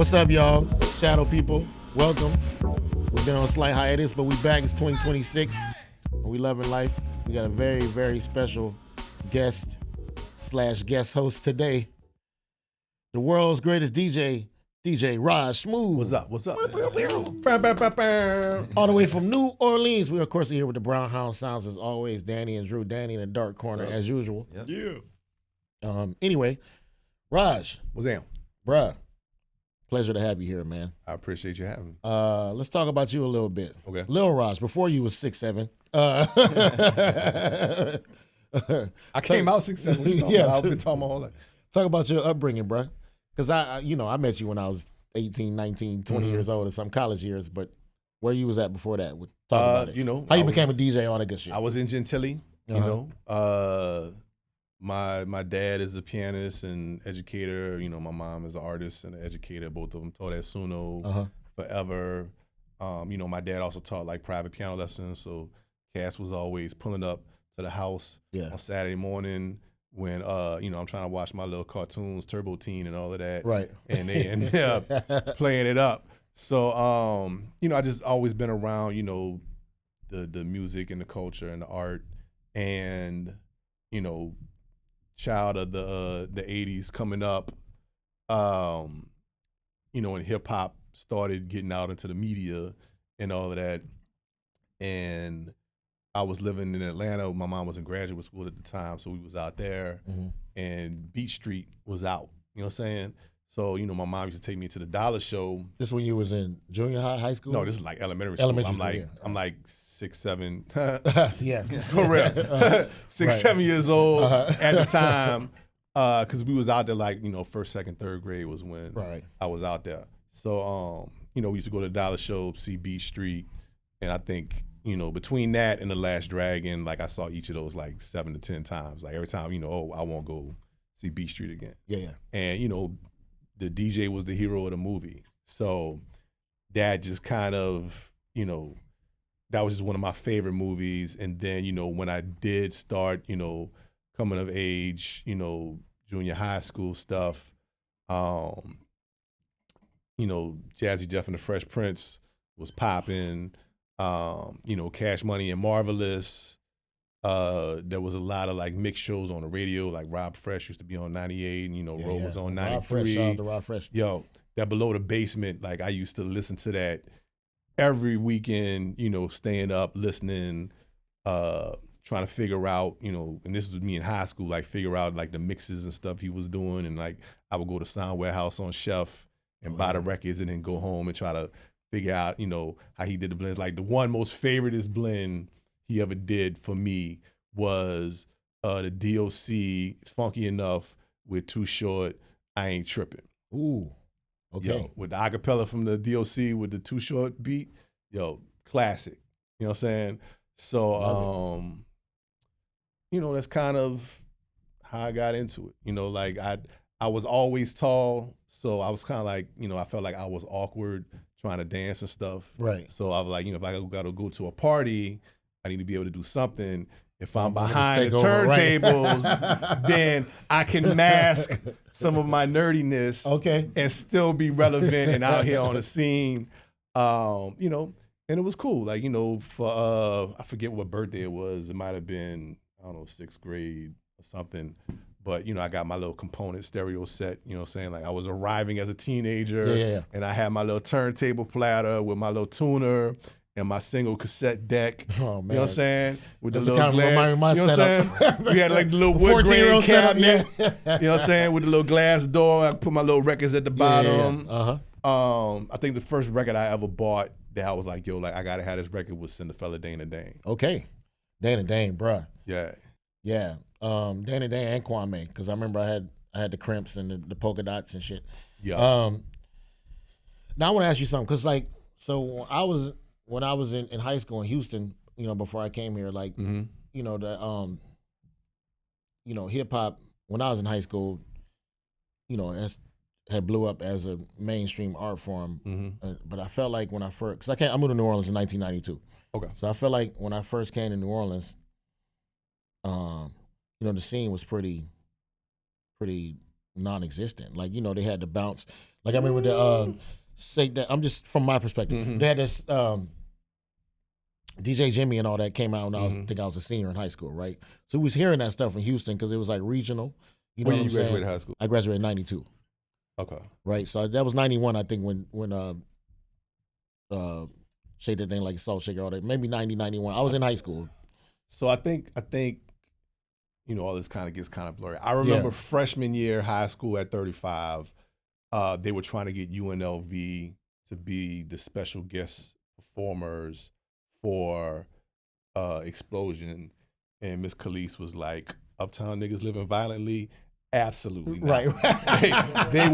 What's up, y'all? Shadow people, welcome. We've been on a slight hiatus, but we back. It's 2026. We loving life. We got a very, very special guest host today. The world's greatest DJ Raj Smoove. What's up? All the way from New Orleans. We, of course, are here with the Brown Hound Sounds as always. Danny and Drew. Danny in the dark corner as usual. Yeah. Anyway, Raj. What's that? Bruh. Pleasure to have you here, man. I appreciate you having me. Let's talk about you a little bit. Okay. Lil Raj, before you was 6'7". I came out 6'7". Yeah, I've been talking my whole life. Talk about your upbringing, bro. Because I met you when I was 18, 19, 20 years old or some college years, but where you was at before that? Talk about it. How you became a DJ, all that good shit. I was in Gentilly, My dad is a pianist and educator. My mom is an artist and an educator. Both of them taught at Suno forever. My dad also taught like private piano lessons. So Cass was always pulling up to the house on Saturday morning when I'm trying to watch my little cartoons, Turbo Teen and all of that. Right. And they ended up playing it up. So I just always been around, the music and the culture and the art and child of the 80s coming up, and hip hop started getting out into the media and all of that. And I was living in Atlanta. My mom was in graduate school at the time, so we was out there, and Beach Street was out. You know what I'm saying? So, my mom used to take me to the Dollar Show. This when you was in junior high school? No, this is like elementary school. I'm like 6, 7. Yeah. For real. 6, 7 years old at the time. Because we was out there like, first, second, third grade was when I was out there. So, we used to go to the Dollar Show, see Beach Street. And I think, between that and The Last Dragon, like I saw each of those like 7 to 10 times. Like every time, I won't go see Beach Street again. Yeah. And, the DJ was the hero of the movie. So that just kind of, that was just one of my favorite movies. And then, when I did start, coming of age, junior high school stuff, Jazzy Jeff and the Fresh Prince was popping, Cash Money and Marvelous. There was a lot of like mixed shows on the radio, like Rob Fresh used to be on 98, and Ro was on 93. Rob Fresh, shout out to Rob Fresh. Yo, that Below the Basement, like I used to listen to that every weekend, staying up, listening, trying to figure out, and this was me in high school, like figure out like the mixes and stuff he was doing. And like I would go to Sound Warehouse on Shelf and buy the records and then go home and try to figure out, how he did the blends. Like the one most favoriteest blend he ever did for me was the DOC, Funky Enough with Too Short, I Ain't Tripping. Ooh, okay. Yo, with the acapella from the DOC with the Too Short beat, classic. You know what I'm saying? So, that's kind of how I got into it. Like I was always tall, so I was kind of like, I felt like I was awkward trying to dance and stuff. Right. So I was like, if I got to go to a party, I need to be able to do something. If I'm behind the turntables, then I can mask some of my nerdiness and still be relevant and out here on the scene. And it was cool. Like, for I forget what birthday it was. It might have been, 6th grade or something. But, I got my little component stereo set, saying? Like I was arriving as a teenager and I had my little turntable platter with my little tuner and my single cassette deck. Oh, man. You know what I'm saying? With the little kind of remind me of my setup. We had like the little wood grain cabinet. Setup, You know what I'm saying? With the little glass door. I put my little records at the bottom. I think the first record I ever bought that I was like, I gotta have this record was Cinderfella Dana Dane. Okay. Dana Dane, bruh. Yeah. Yeah. Dana Dane and Kwame. Because I remember I had the crimps and the polka dots and shit. Yeah. Now I want to ask you something. Because when I was in high school in Houston, before I came here, like, hip hop, when I was in high school, had blew up as a mainstream art form. But I felt like when I first, because I moved to New Orleans in 1992. Okay. So I felt like when I first came to New Orleans, the scene was pretty non-existent. Like, they had the bounce. Like I remember the say that I'm just from my perspective. They had this DJ Jimmy and all that came out when I think I was a senior in high school, right? So we was hearing that stuff in Houston because it was like regional. You know when what I'm saying? Graduated high school? I graduated in 92. Okay. Right. So that was 91, I think, when Shake That Thing Like a Salt Shaker, all that. Maybe 90, 91. I was in high school. So I think all this kind of gets kind of blurry. I remember freshman year high school at 35, they were trying to get UNLV to be the special guest performers for Explosion, and Miss Khalees was like, "Uptown niggas living violently." Absolutely not. Right. They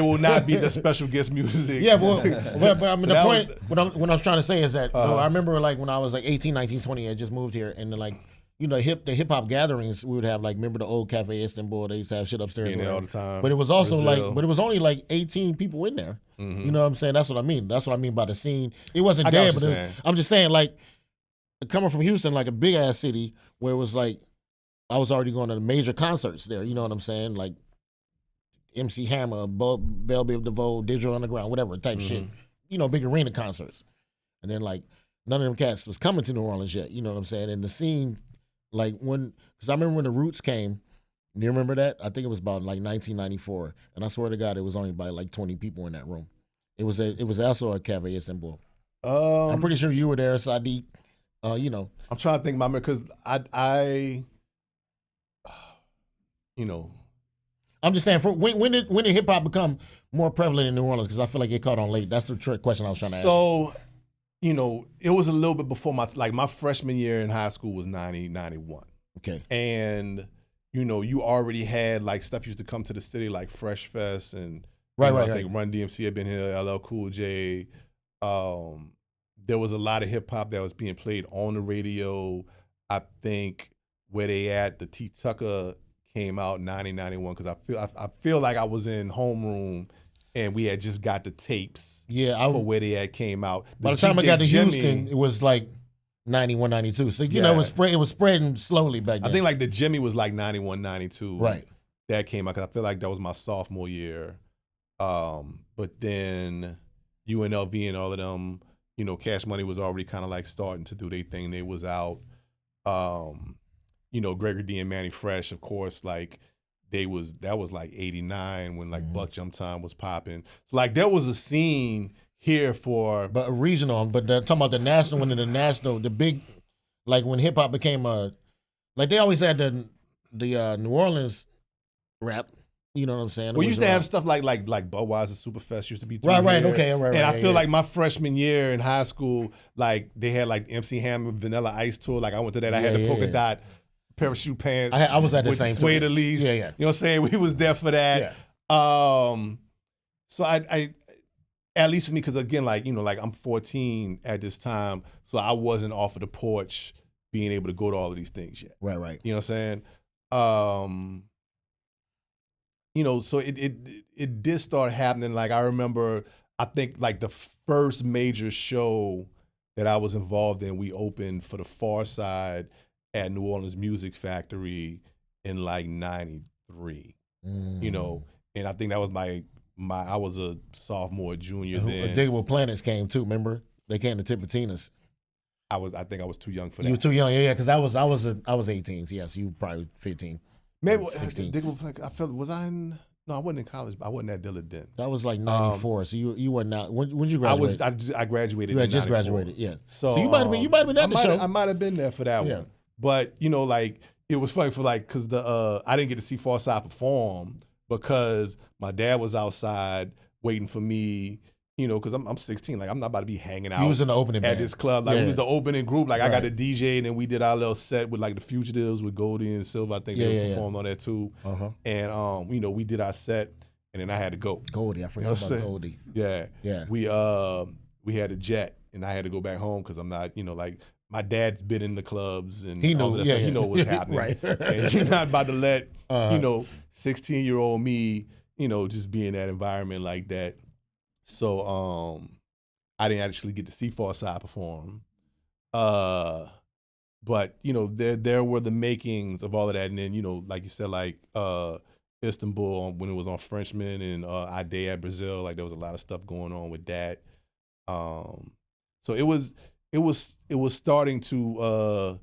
will not be the special guest music. Yeah, but I mean, the point, what I was trying to say is that I remember like when I was like 18, 19, 20, I just moved here, and then, like, you know, the hip hop gatherings, we would have, like, remember the old Cafe Istanbul, they used to have shit upstairs. In there all the time. But it was also but it was only like 18 people in there. You know what I'm saying? That's what I mean. That's what I mean by the scene. It wasn't dead, but I'm just saying, like, coming from Houston, like a big ass city where it was like, I was already going to major concerts there, you know what I'm saying? Like MC Hammer, Bell Biv DeVoe, Digital Underground, whatever type shit. You know, big arena concerts. And then, like, none of them cats was coming to New Orleans yet, you know what I'm saying? And the scene, like, because I remember when the Roots came, do you remember that? I think it was about like 1994. And I swear to God, it was only by like 20 people in that room. It was also a Cafe Istanbul. I'm pretty sure you were there, Sadiq. You know. I'm trying to think about it because I I'm just saying, when did hip hop become more prevalent in New Orleans? Because I feel like it caught on late. That's the trick question I was trying to ask. So, it was a little bit before my freshman year in high school was 90, 91. Okay. And, you already had like stuff used to come to the city like Fresh Fest and I think Run DMC had been here, LL Cool J. There was a lot of hip hop that was being played on the radio. I think Where They At, the T Tucker came out 90, 91 because I feel like I was in homeroom and we had just got the tapes. For Where They At came out. By the time I got to Houston, it was like 91, 92. So it was spreading slowly back then. I think like the Jimmy was like 91, 92. Right. That came out because I feel like that was my sophomore year. But then UNLV and all of them, Cash Money was already kind of like starting to do their thing. They was out. Gregory D and Manny Fresh, of course, like that was like 89 when like Buck Jump Time was popping. So like there was a scene here for but regional, but talking about the national, the big, like when hip hop became like they always had the New Orleans rap. You know what I'm saying? We used to have stuff like Budweiser Superfest used to be right. Here. Okay, right. And I feel like my freshman year in high school, like they had like MC Hammer Vanilla Ice tour. Like I went to that. I had the polka dot parachute pants. I was at the same suede Elise. Yeah. You know what I'm saying? We was there for that. Yeah. So I at least for me, because again, like I'm 14 at this time, so I wasn't off of the porch being able to go to all of these things yet. Right. You know what I'm saying? So it did start happening. Like I remember, I think like the first major show that I was involved in, we opened for the Far Side at New Orleans Music Factory in like 93. And I think that was my I was a sophomore, junior then. Digable Planets came too. Remember, they came to Tipitinas. I think I was too young for that. You were too young, yeah. Because I was 18. Yes, you probably 15. Maybe 16. I felt was I in? No, I wasn't in college. But I wasn't at Dilla then. That was like 94. So you weren't out. When did you graduate? I graduated. You had just graduated. Yeah. So you might have been at the show. I might have been there for that one. But like it was funny for like because I didn't get to see Farside perform because my dad was outside waiting for me. Because I'm 16. Like I'm not about to be hanging out. He was in the opening at band. This club. Like we was the opening group. Like I got a DJ and then we did our little set with like the Fugitives with Goldie and Silver. I think they performed on that too. And we did our set and then I had to go. Goldie, I forgot about Goldie. Yeah. We had a jet and I had to go back home because I'm not like my dad's been in the clubs and he knew, stuff. He know what's happening. Right. And you're not about to let 16-year-old me just be in that environment like that. So I didn't actually get to see Farside perform. But there were the makings of all of that. And then, like you said, like Istanbul when it was on Frenchman and a.k.a. Brazil. Like there was a lot of stuff going on with that. So it was starting to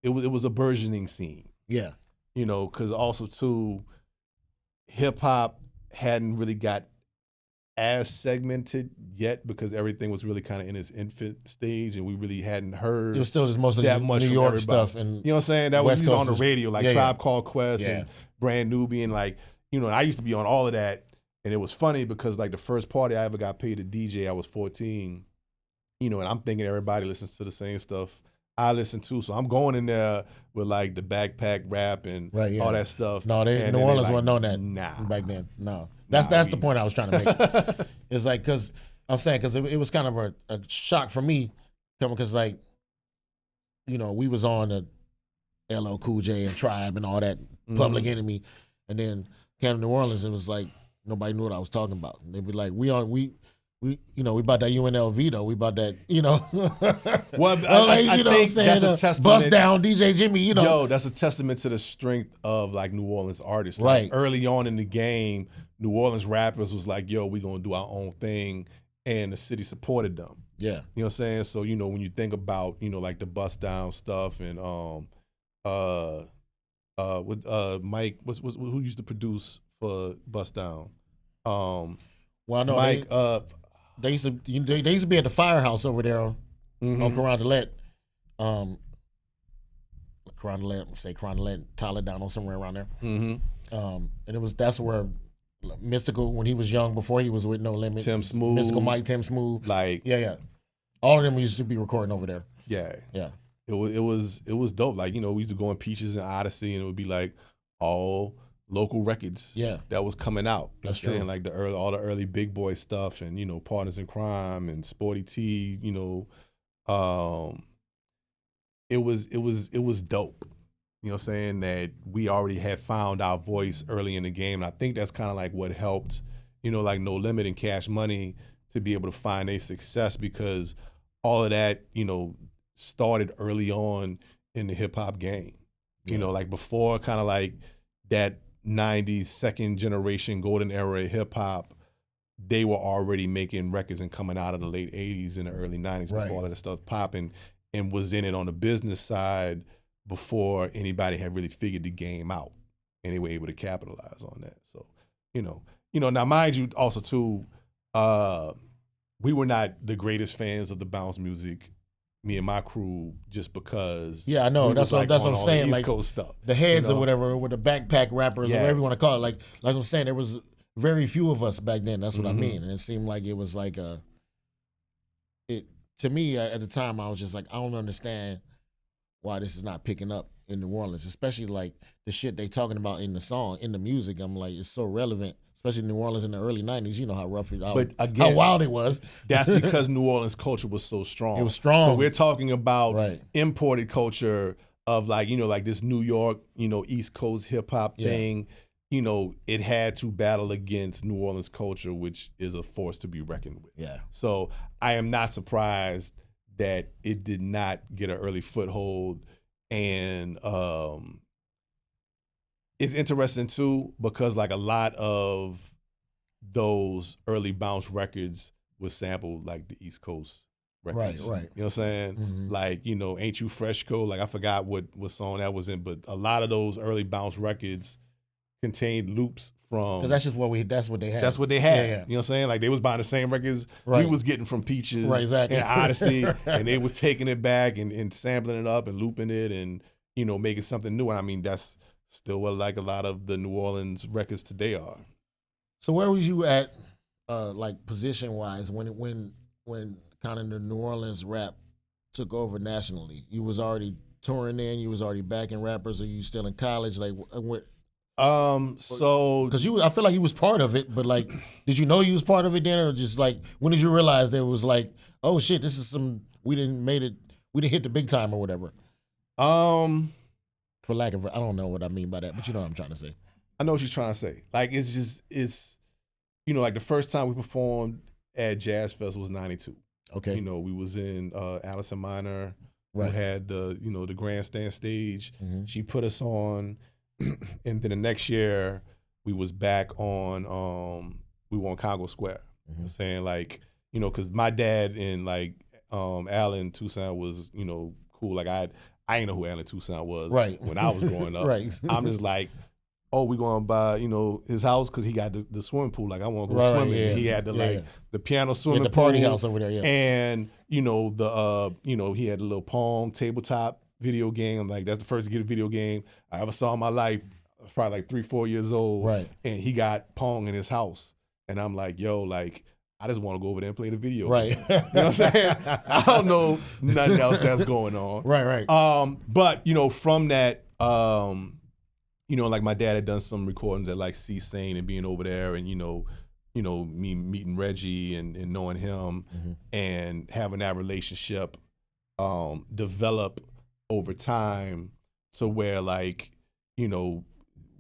it was a burgeoning scene. Yeah. You know, because also too, hip hop hadn't really got as segmented yet because everything was really kind of in its infant stage and we really hadn't heard. It was still just mostly that much New York stuff and you know what I'm saying? That was on the radio, like Tribe Called Quest and Brand Nubian, like, you know, and I used to be on all of that. And it was funny because like the first party I ever got paid to DJ, I was 14, you know, and I'm thinking everybody listens to the same stuff I listen to. So I'm going in there with like the backpack rap and all that stuff. No, New Orleans wasn't on that back then. No. That's the point I was trying to make. It's like, because I'm saying, because it was kind of a shock for me, because like, you know, we was on the LL Cool J and Tribe and all that Public Enemy, and then came to New Orleans, it was like nobody knew what I was talking about. And they'd be like, we you know, we bought that UNLV though. We bought that, you know. Well, I think that's a testament. Bust down DJ Jimmy, you know. Yo, that's a testament to the strength of like New Orleans artists. Like, early on in the game, New Orleans rappers was like, yo, we gonna do our own thing, and the city supported them. Yeah. You know what I'm saying? So, you know, when you think about, you know, like the bust down stuff and with Mike, who used to produce for Bust Down? Well, I know Mike. They used to be at the firehouse over there on Carondelet. Carondelet, Tyler Down, somewhere around there. And that's where Mystical, when he was young, before he was with No Limit. Tim Smoove. Mystical Mike, Tim Smoove. Like, yeah. All of them used to be recording over there. Yeah. Yeah. It was dope. Like, you know, we used to go in Peaches and Odyssey, and it would be like all local records that was coming out. That's true. Like all the early Big Boy stuff, and, you know, Partners in Crime and Sporty T, you know, it was dope. You know what I'm saying? That we already had found our voice early in the game. And I think that's kind of like what helped, you know, like No Limit and Cash Money to be able to find a success, because all of that, you know, started early on in the hip hop game. You know, like before kind of like that 90s second generation golden era of hip hop, they were already making records and coming out of the late 80s and the early 90s before all of that stuff popping, and was in it on the business side before anybody had really figured the game out, and they were able to capitalize on that. So, you know, now mind you also too, we were not the greatest fans of the bounce music, me and my crew, just because. Yeah, I know. That's what I'm saying. East like Coast stuff, the heads or whatever, with the backpack rappers or whatever you want to call it. Like I'm saying, there was very few of us back then. That's what I mean. And it seemed like it was like to me at the time, I was just like, I don't understand why this is not picking up in New Orleans, especially like the shit they talking about in the song, in the music. I'm like, it's so relevant, especially New Orleans in the early 90s. You know how rough it was, how wild it was. That's because New Orleans culture was so strong. It was strong. So we're talking about imported culture of like, you know, like this New York, you know, East Coast hip hop thing. You know, it had to battle against New Orleans culture, which is a force to be reckoned with. Yeah. So I am not surprised that it did not get an early foothold. And it's interesting too, because like a lot of those early bounce records was sampled like the East Coast records. Right. You know what I'm saying? Like, you know, Ain't You Fresco? Like, I forgot what song that was in, but a lot of those early bounce records contained loops from. That's just that's what they had. That's what they had. You know what I'm saying? Like, they was buying the same records we was getting from Peaches and Odyssey, and they were taking it back and sampling it up and looping it and, you know, making something new. And I mean, that's still what like a lot of the New Orleans records today are. So where was you at, like position wise, when kind of the New Orleans rap took over nationally? You was already touring then, you was already backing rappers, or you still in college? Like what? So because I feel like you was part of it, but like, did you know you was part of it then, or just like when did you realize there was like, oh shit, this is we didn't hit the big time or whatever? For lack of, I don't know what I mean by that, but you know what I'm trying to say. I know what you're trying to say. Like, it's you know, like the first time we performed at Jazz Fest was 92. Okay. You know, we was in Allison Minor, who had the, you know, the grandstand stage. She put us on, and then the next year we was back on we were on Congo Square. Saying like, you know, because my dad and like Alan Toussaint was, you know, cool. Like I ain't know who Alan Toussaint was when I was growing up. I'm just like, oh, we going by, you know, his house because he got the swimming pool. Like I want to go swimming. And he had the piano swimming the pool, party house over there. And you know he had a little Pong tabletop video game. I'm like, that's the first to get a video game I ever saw in my life. I was probably like 3-4 years old. And he got Pong in his house. And I'm like, yo, like, I just want to go over there and play the video game. You know what I'm saying? I don't know nothing else that's going on. But, you know, from that, you know, like my dad had done some recordings at like C-Saint and being over there and, you know, me meeting Reggie and knowing him and having that relationship develop over time to where like, you know,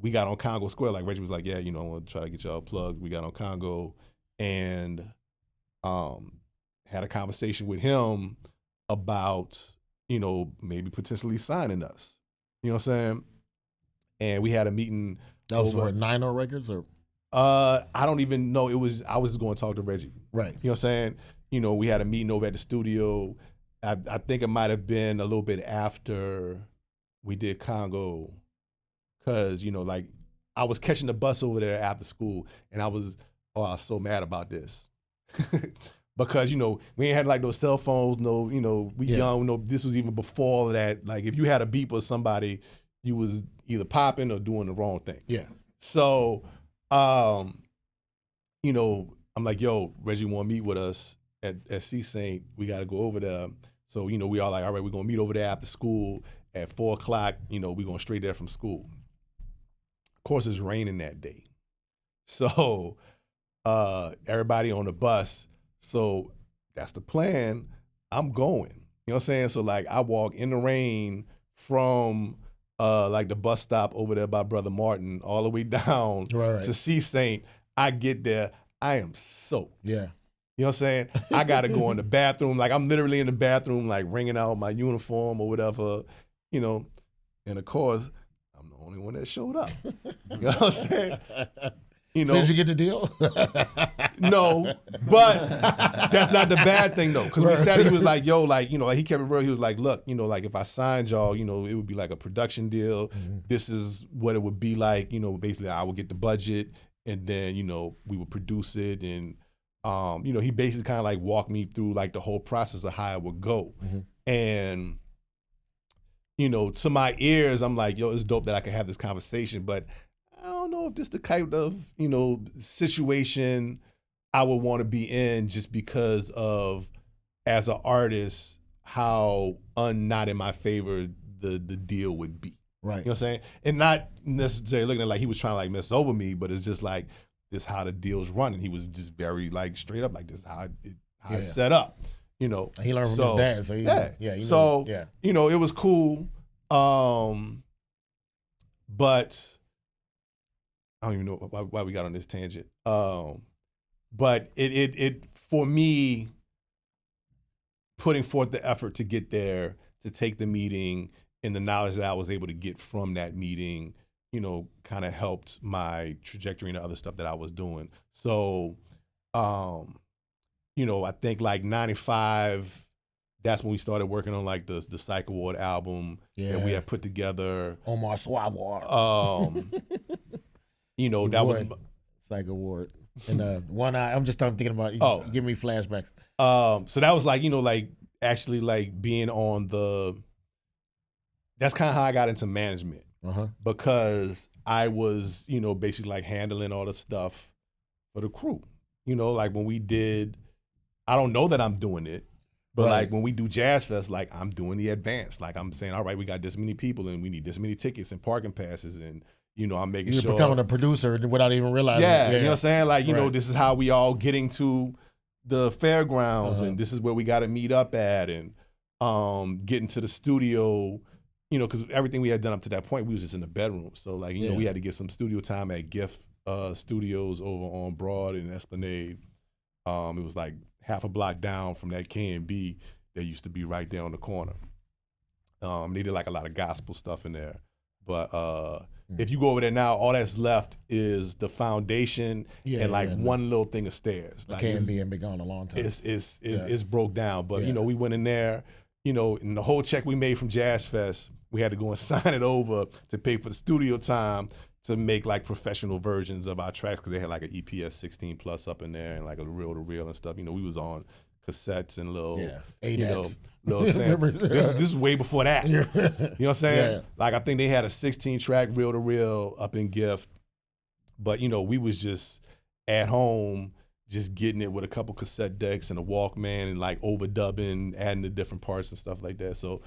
we got on Congo Square. Like Reggie was like, yeah, you know, I want to try to get y'all plugged. We got on Congo and had a conversation with him about, you know, maybe potentially signing us. You know what I'm saying? And we had a meeting. That was for 9-0 Records or? I don't even know. I was going to talk to Reggie. You know what I'm saying? You know, we had a meeting over at the studio. I think it might have been a little bit after we did Congo. Cause, you know, like I was catching the bus over there after school and I was so mad about this. Because, you know, we ain't had like no cell phones, no, you know, we young, no, this was even before all that. Like if you had a beep with somebody, you was either popping or doing the wrong thing. So, you know, I'm like, yo, Reggie want to meet with us at C-Saint. We got to go over there. So, you know, we all like, all right, we're going to meet over there after school at 4 o'clock. You know, we going straight there from school. Of course, it's raining that day. So everybody on the bus. So that's the plan. I'm going. You know what I'm saying? So like I walk in the rain from like the bus stop over there by Brother Martin all the way down to C-Saint. I get there. I am soaked. You know what I'm saying? I got to go in the bathroom. Like I'm literally in the bathroom like wringing out my uniform or whatever, you know. And of course, I'm the only one that showed up. You know what I'm saying? You know, so did you get the deal? No, but that's not the bad thing though. Because we said he was like, yo, like, you know, like he kept it real. He was like, look, you know, like if I signed y'all, you know, it would be like a production deal. This is what it would be like. You know, basically I would get the budget and then, you know, we would produce it. And, you know, he basically kind of like walked me through like the whole process of how it would go. And, you know, to my ears, I'm like, yo, it's dope that I can have this conversation, but I don't know if this the kind of, you know, situation I would want to be in just because of, as an artist, how not in my favor the deal would be. You know what I'm saying? And not necessarily looking at like he was trying to like mess over me, but it's just like, this how the deal's running. He was just very like straight up like this how it's set up. You know, he learned from his dad. So you know, it was cool. But I don't even know why we got on this tangent. But it for me, putting forth the effort to get there, to take the meeting, and the knowledge that I was able to get from that meeting, you know, kind of helped my trajectory and the other stuff that I was doing. So, you know, I think like 95, that's when we started working on like the Psych Award album that we had put together. Omar Swab. You know, that was Psych Award. And one eye, I'm just thinking about, give me flashbacks. So that was like, you know, like actually like being on that's kind of how I got into management. Because I was, you know, basically like handling all the stuff for the crew. You know, like when we did, I don't know that I'm doing it, but like when we do Jazz Fest, like I'm doing the advance. Like I'm saying, all right, we got this many people and we need this many tickets and parking passes, and you know, I'm making sure. You're becoming a producer without even realizing. Yeah, you know what I'm saying? Like, you know, this is how we all getting to the fairgrounds, and this is where we got to meet up at, and getting to the studio. You know, because everything we had done up to that point, we was just in the bedroom. So like, you know, we had to get some studio time at GIF Studios over on Broad and Esplanade. It was like half a block down from that K&B that used to be right there on the corner. They did like a lot of gospel stuff in there. But if you go over there now, all that's left is the foundation and like one little thing of stairs. Like been gone a long time. It's broke down. But you know, we went in there, you know, and the whole check we made from Jazz Fest, we had to go and sign it over to pay for the studio time to make like professional versions of our tracks, because they had like an EPS 16 plus up in there and like a reel-to-reel and stuff. You know, we was on cassettes and little, you know, little samples. This is way before that. You know what I'm saying? Yeah. Like I think they had a 16-track reel-to-reel up in Gift, but you know, we was just at home, just getting it with a couple cassette decks and a Walkman and like overdubbing, adding the different parts and stuff like that. So,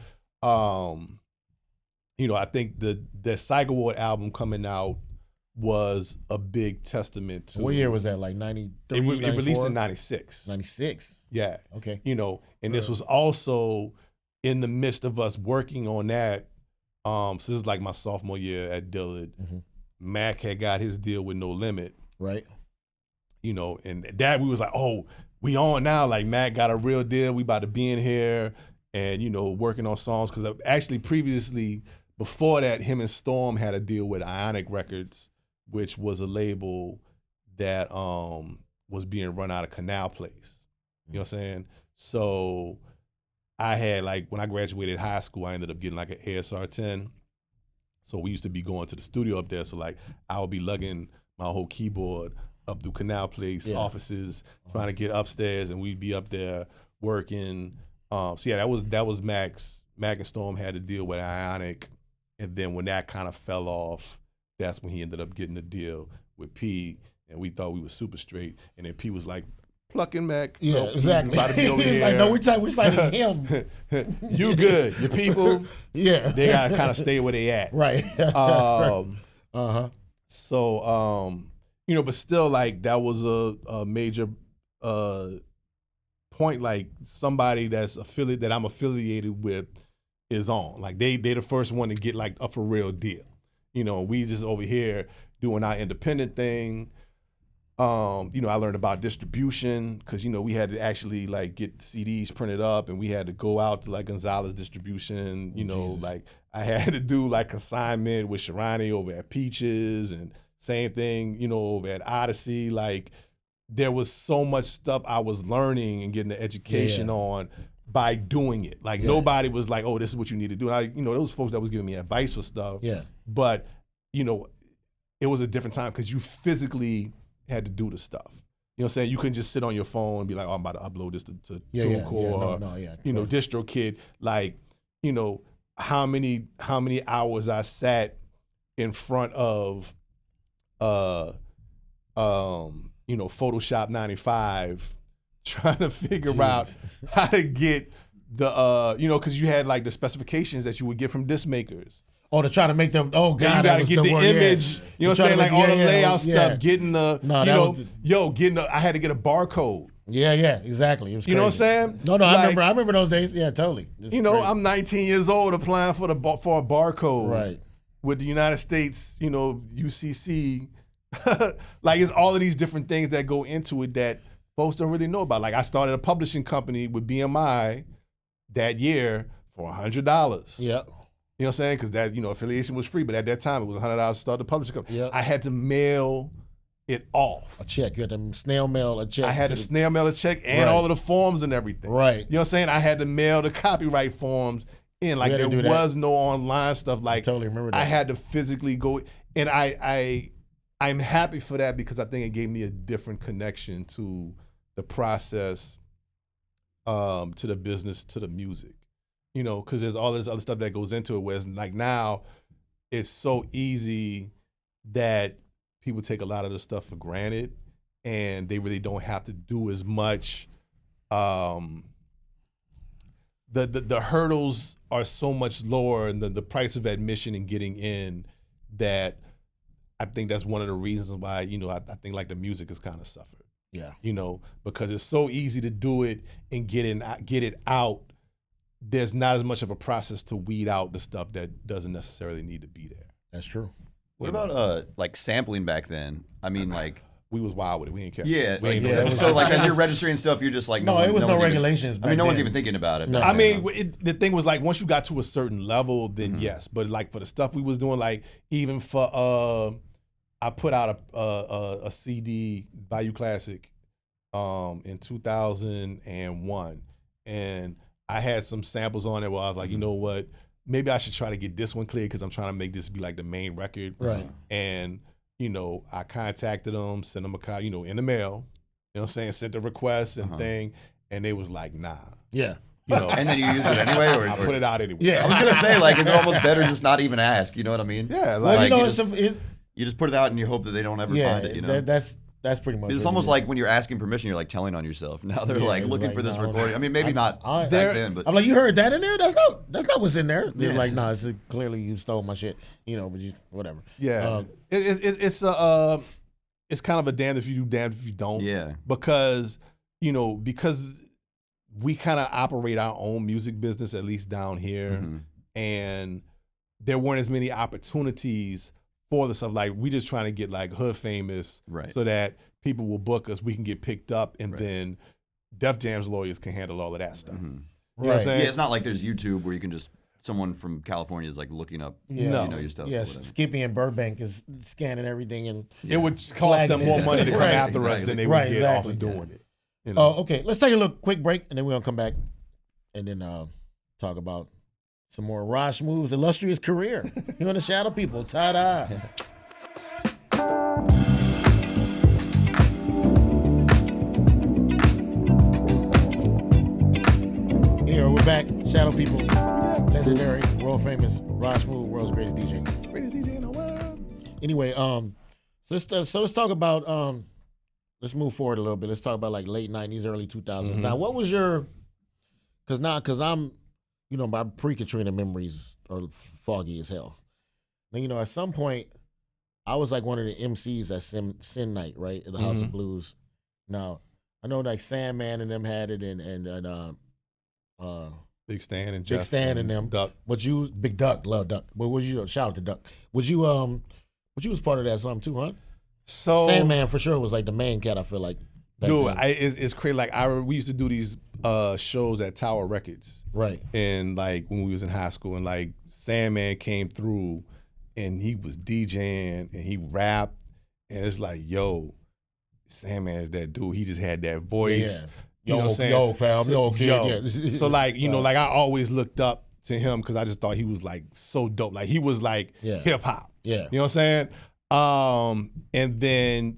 you know, I think the Psych Award album coming out was a big testament to. What year was that? Like 93? It released in 96. 96? Yeah. Okay. You know, and this was also in the midst of us working on that. So this is like my sophomore year at Dillard. Mm-hmm. Mac had got his deal with No Limit. Right. You know, and that we was like, oh, we on now. Like Mac got a real deal. We about to be in here and, you know, working on songs. Because actually previously, before that, him and Storm had a deal with Ionic Records, which was a label that was being run out of Canal Place. You know what I'm saying? So I had like, when I graduated high school, I ended up getting like an ASR 10. So we used to be going to the studio up there. So like I would be lugging my whole keyboard up through Canal Place offices, trying to get upstairs, and we'd be up there working. So yeah, that was Max. Mac and Storm had to deal with Ionic. And then when that kind of fell off, that's when he ended up getting a deal with P, and we thought we were super straight. And then P was like, plucking Mac. Yeah, no, exactly. About to be over He's here. like, no, we citing him. You good. Your people, they got to kind of stay where they at. Right. So, you know, but still, like, that was a major point. Like, somebody that I'm affiliated with is on. Like, they the first one to get, like, a for real deal. You know, we just over here doing our independent thing. You know, I learned about distribution because, you know, we had to actually like get CDs printed up, and we had to go out to like Gonzalez Distribution. You know, like I had to do like consignment with Sharani over at Peaches, and same thing, you know, over at Odyssey. Like there was so much stuff I was learning and getting the education on by doing it. Like nobody was like, oh, this is what you need to do. And I, you know, those folks that was giving me advice for stuff. Yeah. But, you know, it was a different time because you physically had to do the stuff. You know what I'm saying? You couldn't just sit on your phone and be like, oh, I'm about to upload this to TuneCore you know, DistroKid. Like, you know, how many hours I sat in front of you know, Photoshop 95 trying to figure out how to get the you know, because you had like the specifications that you would get from disc makers. Oh, to try to make them, oh, God, you gotta get the image, you know what I'm saying? Like all the layout stuff, getting the, I had to get a barcode. Yeah, exactly. It was you know what I'm saying? No, like, I remember those days. Yeah, totally. You know, crazy. I'm 19 years old applying for a barcode. Right. With the United States, you know, UCC. Like it's all of these different things that go into it that folks don't really know about. Like I started a publishing company with BMI that year for $100. Yeah. You know what I'm saying? Because that, you know, affiliation was free, but at that time it was $100 to start the publishing company. Yep. I had to mail it off. A check. You had to snail mail a check. I had to snail mail a check and all of the forms and everything. Right. You know what I'm saying? I had to mail the copyright forms in. Like there was no online stuff. Like I totally remember that. I had to physically go, and I'm happy for that because I think it gave me a different connection to the process, to the business, to the music. You know, because there's all this other stuff that goes into it, whereas like now it's so easy that people take a lot of the stuff for granted and they really don't have to do as much. The hurdles are so much lower, and the price of admission and getting in, that I think that's one of the reasons why, you know, I think like the music has kind of suffered. Yeah. You know, because it's so easy to do it and get it out. There's not as much of a process to weed out the stuff that doesn't necessarily need to be there. That's true. What about like sampling back then? I mean, like we was wild with it. We didn't care. Yeah. So like as you're registering stuff, you're just like, no, it was no regulations. No one's even thinking about it. No. I mean, the thing was like once you got to a certain level, then yes. But like for the stuff we was doing, like even for I put out a CD, Bayou Classic, in 2001, and I had some samples on it where I was like, you know what, maybe I should try to get this one clear because I'm trying to make this be like the main record. Right. And I contacted them, sent them a in the mail, you know what I'm saying, sent a request and thing, and they was like, nah. Yeah. And then you use it anyway, or I put it out anyway. Yeah. I was gonna say like it's almost better just not even ask. You know what I mean? Yeah. Like you just put it out and you hope that they don't ever find it. You know, that's pretty much. It's almost like when you're asking permission, you're like telling on yourself. Now they're like looking for this recording. I mean, maybe not back then, but I'm like, you heard that in there? That's not what's in there. They're like, nah, it's clearly you stole my shit. But you whatever. Yeah. It's kind of a damned if you do, damned if you don't. Yeah. Because we kind of operate our own music business, at least down here, and there weren't as many opportunities for the stuff. Like we just trying to get like hood famous, so that people will book us, we can get picked up, and then Def Jam's lawyers can handle all of that stuff. You know what I'm saying? Yeah, it's not like there's YouTube where you can just someone from California is like looking up your stuff. Yes, Skippy in Burbank is scanning everything, and it would cost them more money to come after us than they would get off of doing it. Okay, let's take a look, quick break, and then we're gonna come back and then talk about some more Raj Smoove's illustrious career. You're on the Shadow People. Ta-da. Here, we're back. Shadow People. Legendary, world famous, Raj Smoove, world's greatest DJ. Greatest DJ in the world. Anyway, so let's talk about, let's move forward a little bit. Let's talk about like late 90s, early 2000s. Now, what was your, because I'm, my pre-Katrina memories are foggy as hell. Now, at some point, I was like one of the MCs at Sin Night, right, at the House of Blues. Now, I know like Sandman and them had it, and Big Stan and Jeff. Big Stan and them. Duck. Big Duck, love Duck. But was you, shout out to Duck. Was you was part of that something too, huh? So Sandman for sure was like the main cat, I feel like. Dude, it's crazy. Like we used to do these shows at Tower Records, right? And like when we was in high school, and like Sandman came through, and he was DJing and he rapped, and it's like, yo, Sandman is that dude. He just had that voice. Yeah. You know what I'm saying? Yo, fam, yo, kid. Yeah. So like, like I always looked up to him because I just thought he was like so dope. Like he was like hip hop. Yeah. You know what I'm saying? And then,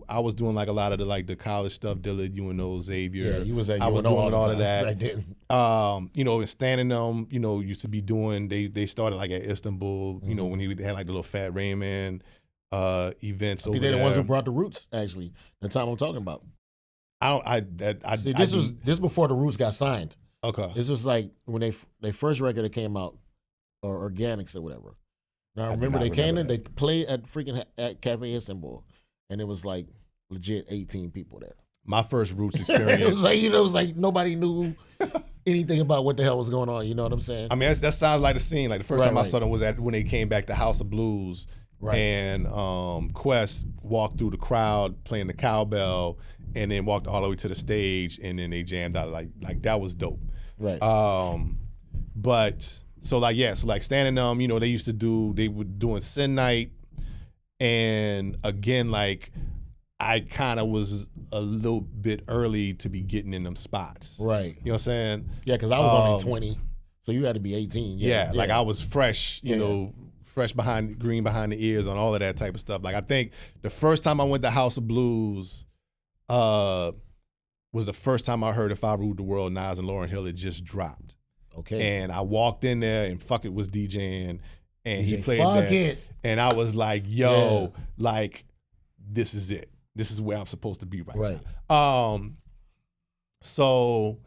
I was doing like a lot of the college stuff, Dillard, UNO, Xavier. Yeah, you was at I was UNO doing all of that. I didn't. And standing them, used to be doing, they started like at Istanbul, when he had like the little Fat Raymond events over there. They're the ones who brought the Roots, actually. The time I'm talking about. This was before the Roots got signed. Okay. This was like when they first record that came out, or Organics or whatever. Now I remember they came in, they played at Cafe Istanbul, and it was like legit 18 people there. My first Roots experience. It was like nobody knew anything about what the hell was going on. You know what I'm saying? I mean, that sounds like the scene. Like the first time I saw them was when they came back to House of Blues, and Quest walked through the crowd playing the cowbell, and then walked all the way to the stage, and then they jammed out. Like that was dope. Right. But so standing them, they were doing Sin Night, and again, like I kind of was a little bit early to be getting in them spots. Right. You know what I'm saying? Yeah, because I was only 20, so you had to be 18. Yeah, like I was fresh, fresh green behind the ears on all of that type of stuff. Like I think the first time I went to House of Blues was the first time I heard If I Ruled the World, Nas and Lauryn Hill had just dropped. Okay. And I walked in there and Fuck It was DJing, and he played Fuck that. It. And I was like, yo, like, this is it. This is where I'm supposed to be right now. So,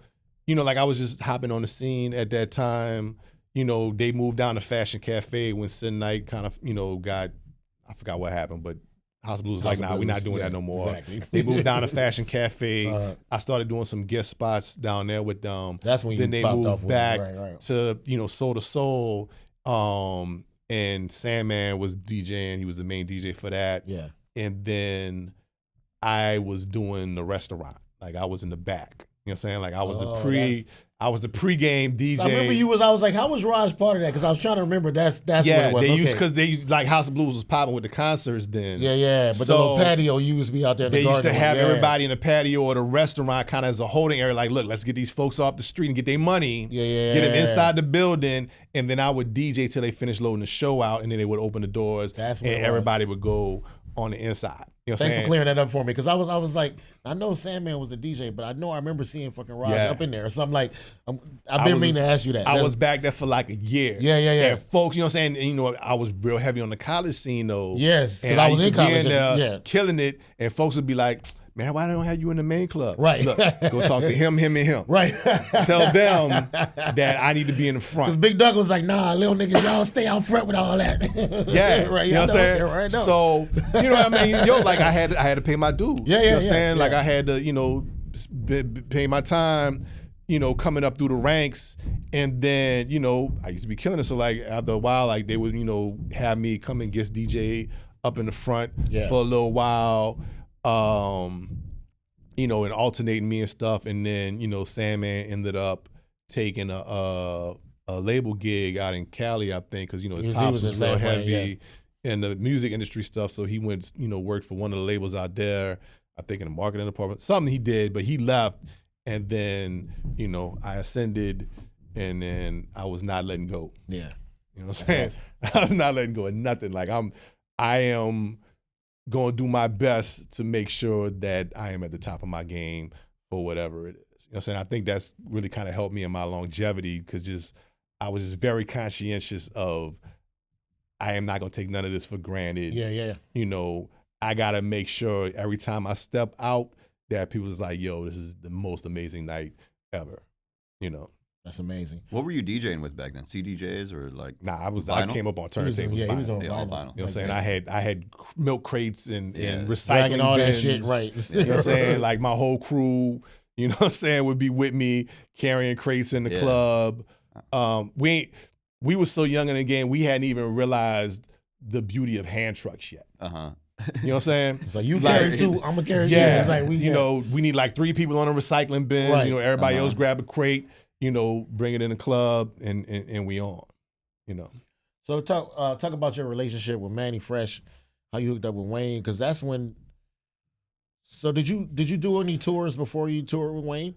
like I was just hopping on the scene at that time. They moved down to Fashion Cafe when Sin Night kind of, I forgot what happened, but House of Blues was like, nah, we're not doing that no more. Exactly. They moved down to Fashion Cafe. I started doing some guest spots down there with them. That's when then you they popped moved off with back to Soul to Soul. And Sandman was DJing. He was the main DJ for that. Yeah. And then I was doing the restaurant. Like I was in the back. You know what I'm saying? Like I was the pregame DJ. So I remember I was like, how was Raj part of that? Because I was trying to remember that's what it was. Because they used like House of Blues was popping with the concerts then. Yeah. But the little patio used to be out there in the garden. They used to have everybody in the patio or the restaurant kind of as a holding area. Like, look, let's get these folks off the street and get their money. Get them inside the building. And then I would DJ till they finished loading the show out. And then they would open the doors. And everybody would go on the inside. You know what I'm saying? Thanks for clearing that up for me, because I was like, I know Sandman was the DJ, but I remember seeing fucking Raj up in there. So I'm like, I've been meaning to ask you that. I was back there for like a year. Yeah. And folks, you know what I'm saying? And, you know, I was real heavy on the college scene though. Yes, because I was in college. Killing it. And folks would be like, man, why don't have you in the main club? Right. Look, go talk to him, and him. Right. Tell them that I need to be in the front. Because Big Doug was like, nah, little niggas, y'all stay out front with all that. Yeah. Right. You know what I'm saying? Right, so, you know what I mean? Yo, like I had to pay my dues. Yeah. You know what I'm saying? Like I had to, you know, pay my time, you know, coming up through the ranks. And then, you know, I used to be killing it. So like after a while, like they would, you know, have me come and guest DJ up in the front for a little while. You know, and alternating me and stuff, and then, you know, Sandman ended up taking a label gig out in Cali, I think, because, you know, his pops was real heavy in the music industry stuff, so he went, you know, worked for one of the labels out there, I think in the marketing department, something he did, but he left, and then, you know, I ascended, and then I was not letting go. Yeah. You know what I'm saying? I was not letting go of nothing. Like I am going to do my best to make sure that I am at the top of my game for whatever it is. You know what I'm saying? I think that's really kind of helped me in my longevity, because I was just very conscientious of, I am not going to take none of this for granted. Yeah. You know, I got to make sure every time I step out that people is like, yo, this is the most amazing night ever, you know. That's amazing. What were you DJing with back then? CDJs or like? Nah, I came up on turntables. He was all vinyl. on You know what I'm saying? I had milk crates and recycling dragging all bins, that shit, right? You know what I'm saying? Like my whole crew, you know what I'm saying, would be with me carrying crates in the club. We were so young in the game, we hadn't even realized the beauty of hand trucks yet. You know what I'm saying? It's like you carry two, I'm gonna carry two. Yeah, it's like you know, we need like 3 people on a recycling bin. Right. You know, everybody else grab a crate. You know, bring it in the club, and we on. You know. So talk about your relationship with Manny Fresh, how you hooked up with Wayne, because that's when. So did you do any tours before you toured with Wayne?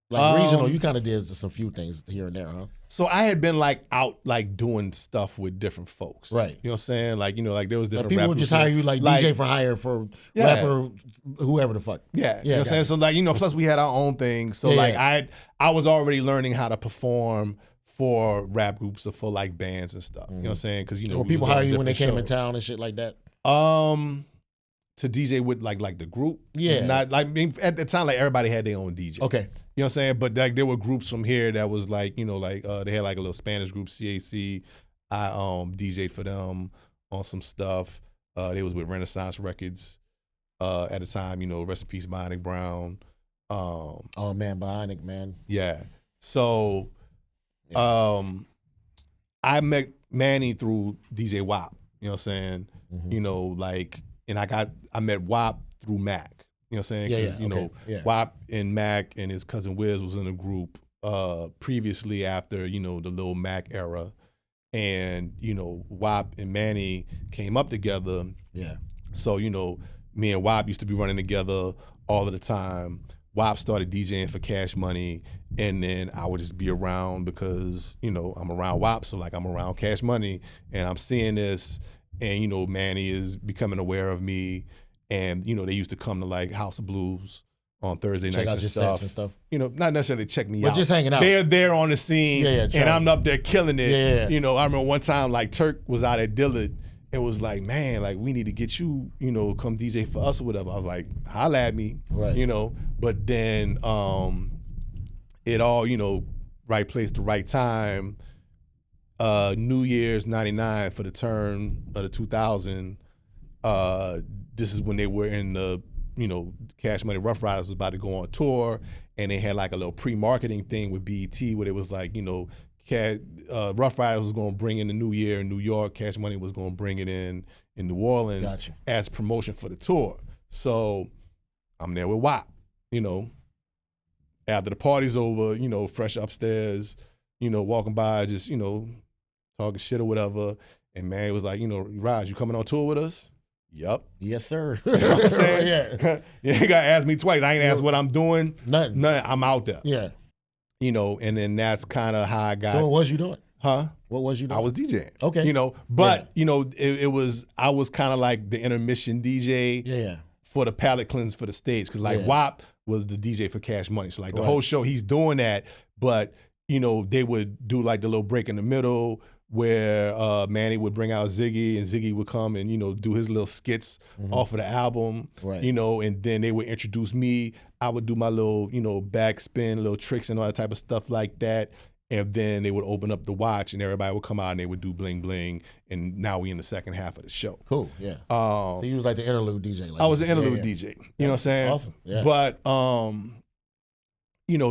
Like regional, you kind of did some few things here and there, huh? So I had been like out like doing stuff with different folks. Right. You know what I'm saying? Like, you know, like there was different people would just hire you like DJ for hire for rapper, whoever the fuck. Yeah. You know what I'm saying? So like, you know, plus we had our own thing. So I was already learning how to perform for rap groups or for like bands and stuff. You know what I'm saying? Because, you know, people hire you when they came in town and shit like that. To DJ with like the group. Yeah. Not like, I mean, at the time, like everybody had their own DJ. Okay. You know what I'm saying? But like there were groups from here that was like, you know, like they had like a little Spanish group, CAC. I DJ'd for them on some stuff. They was with Renaissance Records at the time, you know, rest in peace, Bionic Brown. Oh man, Bionic, man. Yeah. So I met Manny through DJ WAP. You know what I'm saying? You know, like, and I met WAP through Mac. You know what I'm saying? You know, WAP and Mac and his cousin Wiz was in a group previously after, you know, the Lil Mac era. And, you know, WAP and Manny came up together. Yeah. So, you know, me and WAP used to be running together all of the time. WAP started DJing for Cash Money, and then I would just be around because, you know, I'm around WAP, so like I'm around Cash Money, and I'm seeing this, and, you know, Manny is becoming aware of me. And, you know, they used to come to like House of Blues on Thursday nights and stuff. You know, not necessarily check me out. But just hanging out. They're there on the scene, and I'm up there killing it. Yeah. You know, I remember one time like Turk was out at Dillard and was like, man, like we need to get you, you know, come DJ for us or whatever. I was like, holla at me, you know. But then it all, you know, right place, the right time. New Year's '99 for the turn of the 2000. This is when they were in the, you know, Cash Money Rough Riders was about to go on tour, and they had like a little pre-marketing thing with BET where it was like, you know, Rough Riders was going to bring in the New Year in New York, Cash Money was going to bring it in New Orleans as promotion for the tour. So I'm there with WAP, after the party's over, fresh upstairs, walking by, just, talking shit or whatever. And man was like, Raj, you coming on tour with us? Yup. Yes, sir. You know what I'm saying? You ain't got to ask me twice. I ain't asked what I'm doing. Nothing. I'm out there. Yeah. And then that's kind of how I got. So what was you doing? Huh? What was you doing? I was DJing. Okay. It was, I was kind of like the intermission DJ. Yeah. For the palate cleanse for the stage. Because WAP was the DJ for Cash Money. So the whole show, he's doing that. But, they would do the little break in the middle where Manny would bring out Ziggy and Ziggy would come and, do his little skits off of the album. Right. And then they would introduce me. I would do my little, backspin, little tricks and all that type of stuff like that. And then they would open up the watch and everybody would come out and they would do bling bling. And now we in the second half of the show. Cool, yeah. So you was like the interlude DJ. I was the interlude DJ. You know what I'm saying? Awesome, yeah. But,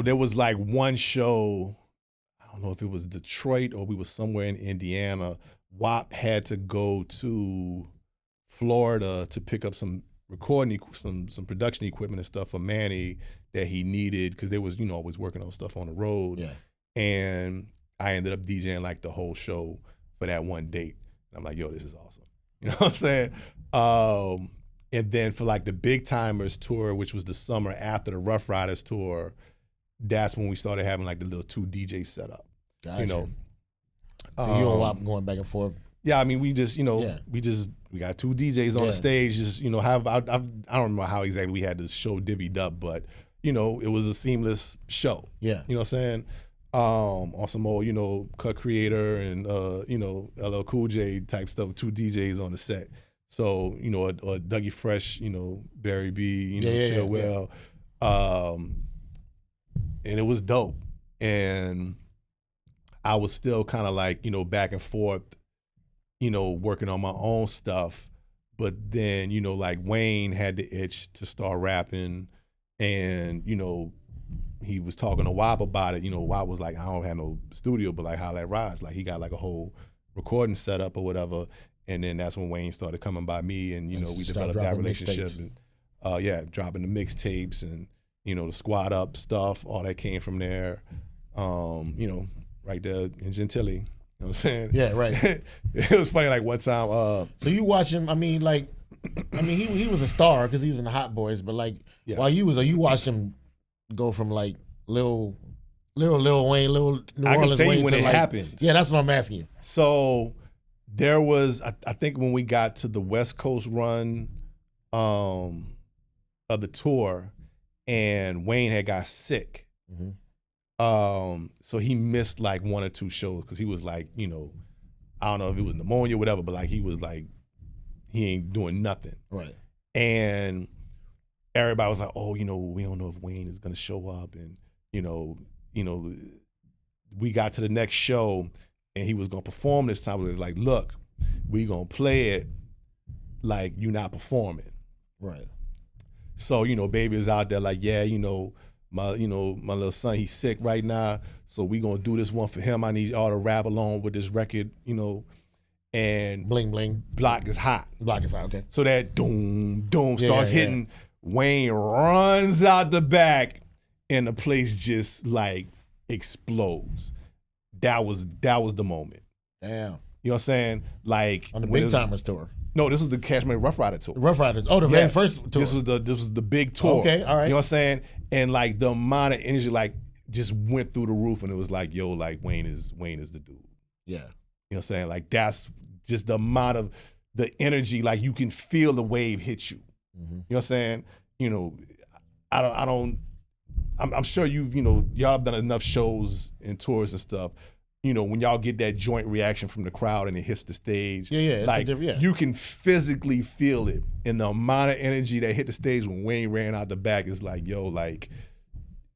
there was one show, I don't know if it was Detroit or we was somewhere in Indiana. WAP had to go to Florida to pick up some recording, some production equipment and stuff for Manny that he needed because they was, always working on stuff on the road. Yeah. And I ended up DJing the whole show for that one date. And I'm like, yo, this is awesome. You know what I'm saying? And then for the Big Timers tour, which was the summer after the Rough Riders tour, that's when we started having the little 2 DJ setup. Gotcha. So you and WAP going back and forth. Yeah, I mean, we just, we got 2 DJs on the stage. Just, I don't remember how exactly we had this show divvied up, but, it was a seamless show. Yeah. You know what I'm saying? On some old, Cut Creator and, LL Cool J type stuff, 2 DJs on the set. So, a Dougie Fresh, Barry B, Chill Well. And it was dope. And I was still kind of back and forth, working on my own stuff. But then, Wayne had the itch to start rapping and, he was talking to WAP about it. WAP was like, I don't have no studio, but holla at Raj. He got a whole recording setup or whatever. And then that's when Wayne started coming by me and, we developed that relationship. And, dropping the mixtapes and, the Squad Up stuff, all that came from there. Right there in Gentilly. You know what I'm saying? Yeah, right. It was funny, one time. So you watch him, he was a star because he was in the Hot Boys, but while you watched him go from Lil Wayne, Lil New I Orleans can tell Wayne you when to it happens. Yeah, that's what I'm asking you. So there was, I think when we got to the West Coast run of the tour, and Wayne had got sick. Mm-hmm. So he missed 1 or 2 shows because he was I don't know if it was pneumonia or whatever, but he was he ain't doing nothing. Right. And everybody was like, oh, we don't know if Wayne is gonna show up. And, we got to the next show and he was gonna perform this time. It was like, look, we gonna play it like you not performing. Right. So, baby is out there my little son, he's sick right now. So we gonna do this one for him. I need y'all to rap along with this record, and Bling Bling. Block is hot. Block is hot, okay. So that doom starts hitting. Wayne runs out the back and the place just explodes. That was the moment. Damn. You know what I'm saying? On the Big Timers tour. No, this was the Cash Money Rough Rider tour. Rough Riders. Oh, the very first tour. This was the big tour. Okay, all right. You know what I'm saying? And the amount of energy just went through the roof, and it was yo, Wayne is the dude. Yeah. You know what I'm saying? That's just the amount of the energy. You can feel the wave hit you. Mm-hmm. You know what I'm saying? I'm sure y'all have done enough shows and tours and stuff. When y'all get that joint reaction from the crowd and it hits the stage. Yeah. You can physically feel it. And the amount of energy that hit the stage when Wayne ran out the back is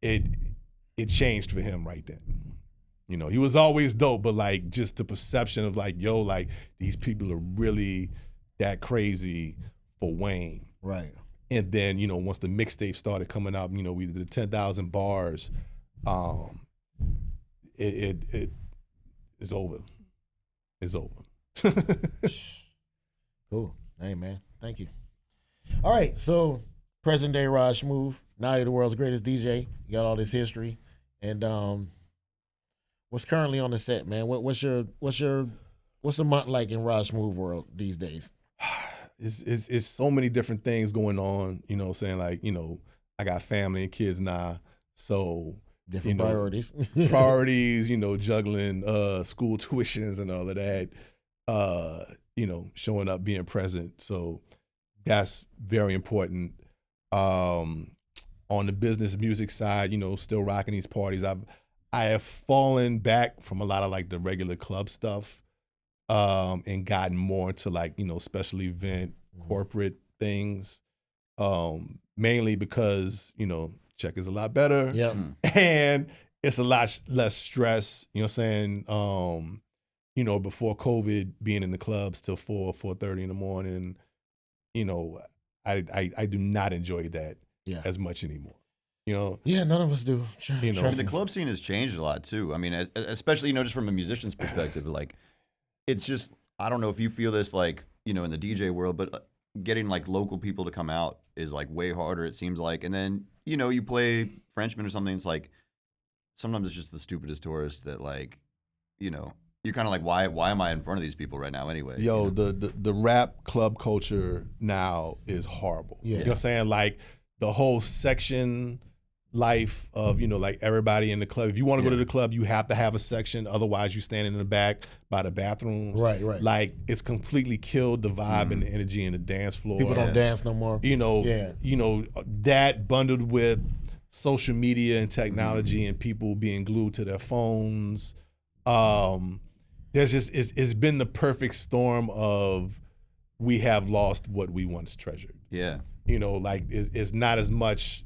it changed for him right then. He was always dope, but just the perception of these people are really that crazy for Wayne. Right. And then, once the mixtape started coming out, we did the 10,000 bars. It's over. It's over. Cool. Hey, man. Thank you. All right. So present day Raj Smoove. Now you're the world's greatest DJ. You got all this history, and what's currently on the set, man? What's a month like in Raj Smoove world these days? It's so many different things going on. You know, saying like, you know, I got family and kids now, so different priorities. Priorities, you know, juggling school tuitions and all of that. You know, showing up, being present. So that's very important. On the business music side, you know, still rocking these parties. I have fallen back from a lot of like the regular club stuff, and gotten more into like, you know, special event, corporate things. Mainly because, you know, check is a lot better. Yep. And it's a lot less stress. You know what I'm saying? You know, before COVID, being in the clubs till 4:30 in the morning, you know, I do not enjoy that as much anymore. You know? Yeah, none of us do. You know, the club scene has changed a lot too. I mean, especially, you know, just from a musician's perspective, like, it's just, I don't know if you feel this, like, you know, in the DJ world, but getting like local people to come out is like way harder, it seems like. And then, you know, you play Frenchman or something, it's like, sometimes it's just the stupidest tourist that, like, you know, you're kind of like, why am I in front of these people right now anyway? Yo, you know? the rap club culture now is horrible. Yeah. You know what I'm saying? Like, the whole section life of, you know, like everybody in the club. If you want to go to the club, you have to have a section. Otherwise, you standing in the back by the bathrooms. Right. Like, it's completely killed the vibe and the energy in the dance floor. People don't dance no more. You know, that bundled with social media and technology and people being glued to their phones. There's just, it's been the perfect storm of, we have lost what we once treasured. Yeah. You know, like, it's not as much,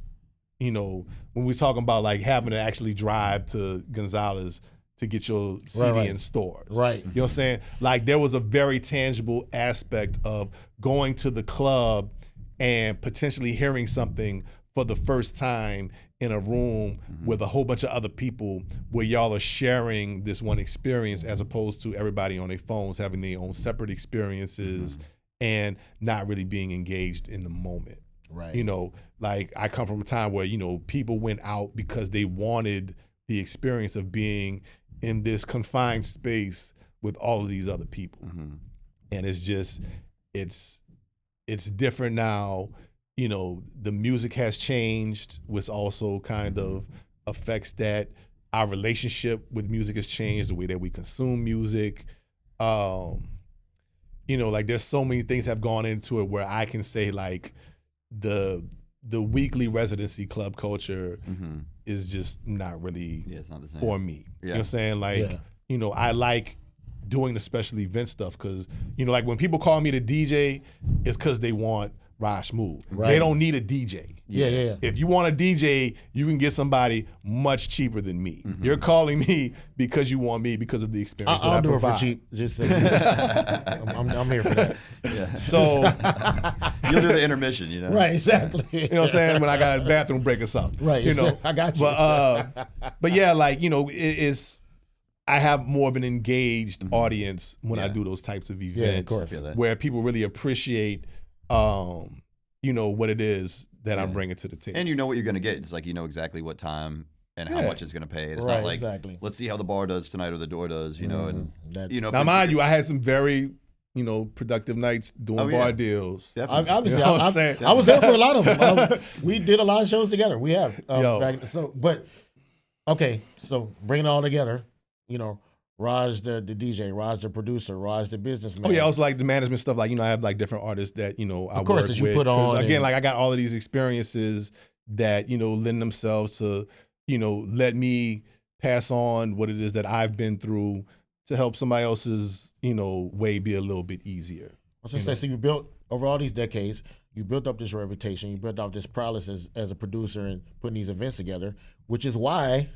you know, when we're talking about like having to actually drive to Gonzalez to get your CD in stores. Right. You know what I'm saying? Like, there was a very tangible aspect of going to the club and potentially hearing something for the first time in a room with a whole bunch of other people, where y'all are sharing this one experience, as opposed to everybody on their phones having their own separate experiences and not really being engaged in the moment. Right. You know, like, I come from a time where, you know, people went out because they wanted the experience of being in this confined space with all of these other people. And it's just, it's different now. You know, the music has changed, which also kind of affects that. Our relationship with music has changed, the way that we consume music. You know, like, there's so many things have gone into it where I can say, like, the weekly residency club culture is just not really it's not the same for me. You know what I'm saying? Like, you know, I like doing the special event stuff because, you know, like, when people call me the DJ, it's because they want Raj Smoove. They don't need a DJ. Yeah. If you want a DJ, you can get somebody much cheaper than me. You're calling me because you want me because of the experience I'll that I do provide. it for cheap. Just say, I'm here for that. Yeah. So you'll do the intermission, you know? Right, exactly. You know what I'm saying? When I got a bathroom break or something. Right, You know, I got you. But yeah, like, you know, I have more of an engaged audience when I do those types of events, of course. where people really appreciate, you know, what it is that I'm bringing to the table. And you know what you're going to get. It's like, you know exactly what time and how much it's going to pay. It's not like, let's see how the bar does tonight or the door does, you know. And you know, now, mind you, I had some very, you know, productive nights doing bar deals. Definitely. Obviously, You know what I'm saying? I was there for a lot of them. We did a lot of shows together. We have. Okay, so bring it all together, you know, Raj the DJ, Raj the producer, Raj the businessman. Oh yeah, also like the management stuff. Like, you know, I have like different artists that, you know, I of course, work that you with. put on. Again, like, I got all of these experiences that, you know, lend themselves to, you know, let me pass on what it is that I've been through to help somebody else's, you know, way be a little bit easier. I was just saying, so you built, over all these decades, you built up this reputation, you built up this prowess as a producer and putting these events together, which is why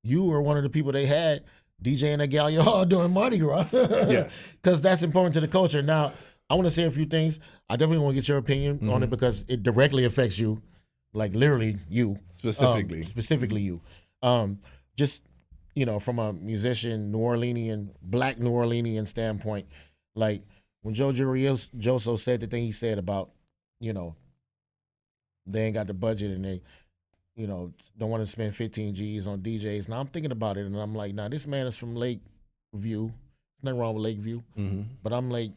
you were one of the people they had DJing at Gallier Hall during Mardi Gras. Yes. Because that's important to the culture. Now, I want to say a few things. I definitely want to get your opinion on it because it directly affects you, like literally you. Specifically you. Just, you know, from a musician, Black New Orleanian standpoint, like when Joe Joso said the thing he said about, you know, they ain't got the budget and they, you know, don't want to spend 15 G's on DJs. Now I'm thinking about it and I'm like, nah, this man is from Lakeview. Nothing wrong with Lakeview. But I'm like,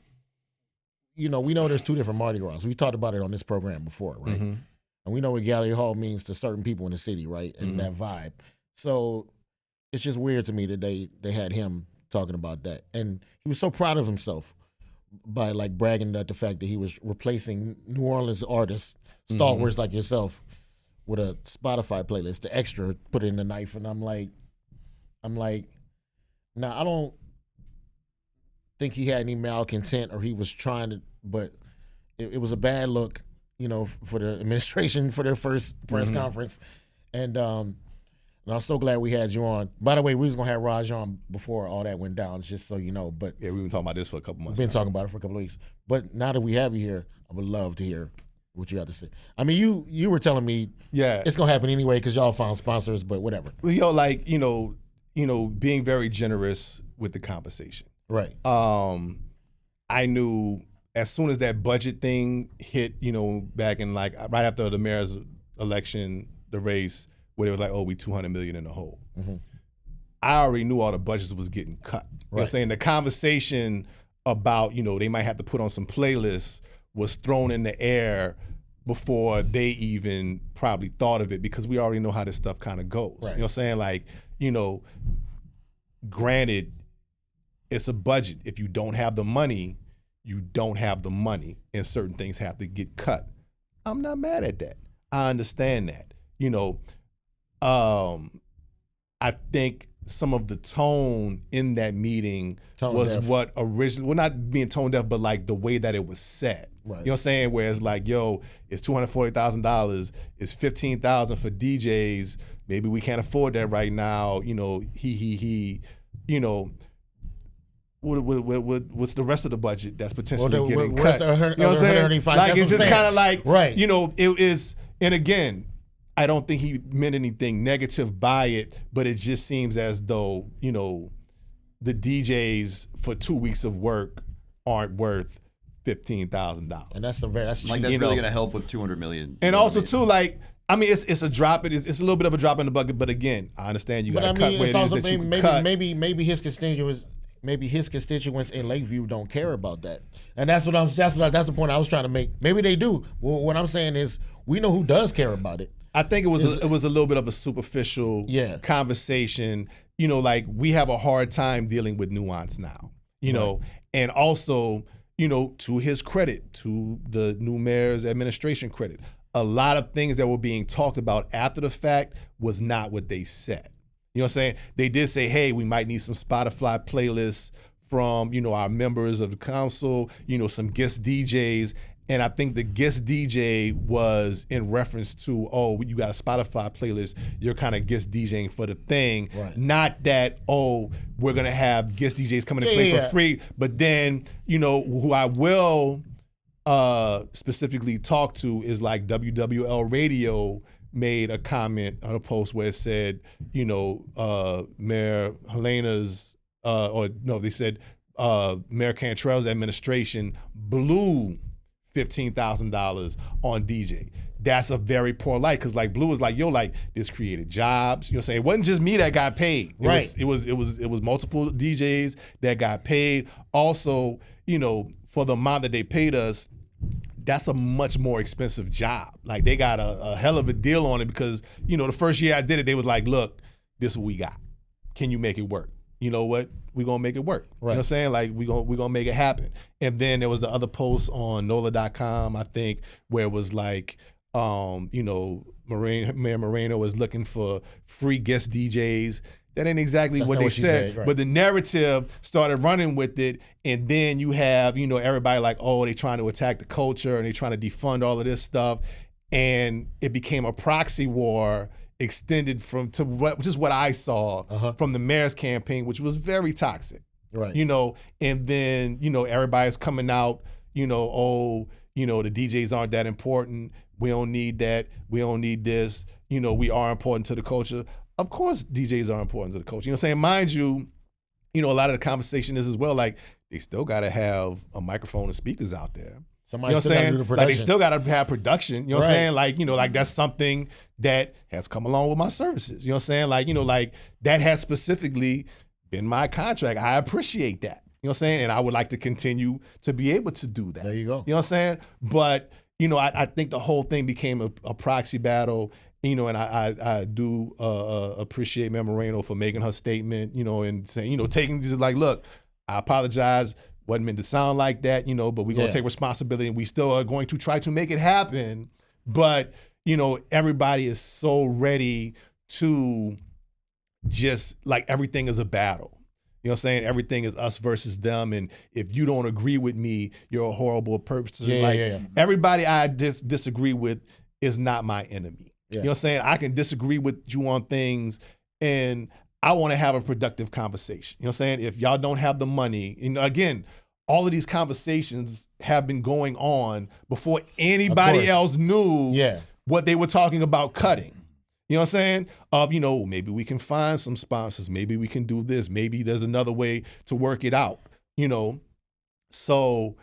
you know, we know there's 2 different Mardi Gras. We talked about it on this program before, right? And we know what Gallier Hall means to certain people in the city, right? And that vibe. So it's just weird to me that they had him talking about that. And he was so proud of himself by like bragging about the fact that he was replacing New Orleans artists, stalwarts like yourself, with a Spotify playlist, the extra, put in the knife. And I'm like, now I don't think he had any malcontent or he was trying to, but it was a bad look, you know, for the administration for their first press conference. And I'm so glad we had you on. By the way, we was gonna have Raj on before all that went down, just so you know. But yeah, we've been talking about this for a couple months. We've been talking about it for a couple of weeks. But now that we have you here, I would love to hear what you have to say. I mean, you were telling me, it's gonna happen anyway because y'all found sponsors, but whatever. Well, yo, like you know, being very generous with the conversation. Right. I knew as soon as that budget thing hit, you know, back in like right after the mayor's election, the race, where it was like, oh, we 200 million in the hole. I already knew all the budgets was getting cut. You know what I'm saying? The conversation about, you know, they might have to put on some playlists was thrown in the air before they even probably thought of it because we already know how this stuff kind of goes. You know what I'm saying? Like, you know, granted, it's a budget. If you don't have the money, you don't have the money, and certain things have to get cut. I'm not mad at that. I understand that. You know, I think some of the tone in that meeting was what originally, well, not being tone deaf, but like the way that it was said. You know what I'm saying? Where it's like, yo, it's $240,000, it's $15,000 for DJs. Maybe we can't afford that right now. You know, he. You know, what's the rest of the budget that's potentially getting cut? You know what I'm saying? Like it's just kind of like, you know, it is. And again, I don't think he meant anything negative by it, but it just seems as though, you know, the DJs for 2 weeks of work aren't worth $15,000. And that's cheap. Like that's really going to help with 200 million. And also too, like, I mean, it's a drop. It's a little bit of a drop in the bucket, but again, I understand you got to cut where it is that you can cut. Maybe his constituents in Lakeview don't care about that, and that's the point I was trying to make. Maybe they do. Well, what I'm saying is, we know who does care about it. I think it was a little bit of a superficial conversation. You know, like we have a hard time dealing with nuance now. You know, and also, you know, to his credit, to the new mayor's administration credit, a lot of things that were being talked about after the fact was not what they said. You know what I'm saying? They did say, hey, we might need some Spotify playlists from, you know, our members of the council, you know, some guest DJs. And I think the guest DJ was in reference to, oh, you got a Spotify playlist, you're kind of guest DJing for the thing. Not that, oh, we're going to have guest DJs coming and play for free. But then, you know, who I will specifically talk to is like WWL Radio made a comment on a post where it said, you know, Mayor Helena's, they said Mayor Cantrell's administration blew $15,000 on DJ. That's a very poor light because like Blue is like, yo, like this created jobs. You know what I'm saying? It wasn't just me that got paid. It was multiple DJs that got paid. Also, you know, for the amount that they paid us, that's a much more expensive job. Like they got a hell of a deal on it because, you know, the first year I did it, they was like, look, this is what we got. Can you make it work? You know what? We're going to make it work. You know what I'm saying? Like we're gonna make it happen. And then there was the other post on NOLA.com, I think, where it was like, you know, Mayor Moreno was looking for free guest DJs. That ain't exactly what they said, but the narrative started running with it, and then you have, you know, everybody like, oh, they trying to attack the culture and they trying to defund all of this stuff, and it became a proxy war extended which is what I saw from the mayor's campaign, which was very toxic, you know, and then, you know, everybody's coming out, you know, oh, you know, the DJs aren't that important, we don't need that, we don't need this, you know, we are important to the culture. Of course DJs are important to the culture. You know what I'm saying? Mind you, you know, a lot of the conversation is as well, like, they still got to have a microphone and speakers out there. Somebody you know what I'm saying? Do the like they still got to have production. You know what I'm saying? Like, like that's something that has come along with my services. You know what I'm saying? Like, like that has specifically been my contract. I appreciate that. You know what I'm saying? And I would like to continue to be able to do that. There you go. You know what I'm saying? But, I think the whole thing became a proxy battle. And I do appreciate Ms. Moreno for making her statement, and saying, taking just like, look, I apologize. Wasn't meant to sound like that, but we're going to take responsibility, and we still are going to try to make it happen. But, everybody is so ready to just, like, everything is a battle. You know what I'm saying? Everything is us versus them. And if you don't agree with me, you're a horrible person. Everybody I disagree with is not my enemy. You know what I'm saying? I can disagree with you on things, and I want to have a productive conversation. You know what I'm saying? If y'all don't have the money, again, all of these conversations have been going on before anybody else knew what they were talking about cutting. You know what I'm saying? Maybe we can find some sponsors. Maybe we can do this. Maybe there's another way to work it out. So,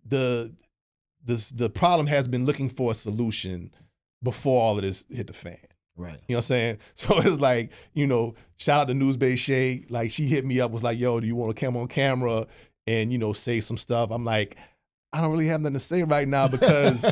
the problem has been looking for a solution before all of this hit the fan. Right. You know what I'm saying? So it's like, shout out to Newsbay Shay. Like, she hit me up, was like, yo, do you want to come on camera and, say some stuff? I'm like, I don't really have nothing to say right now because,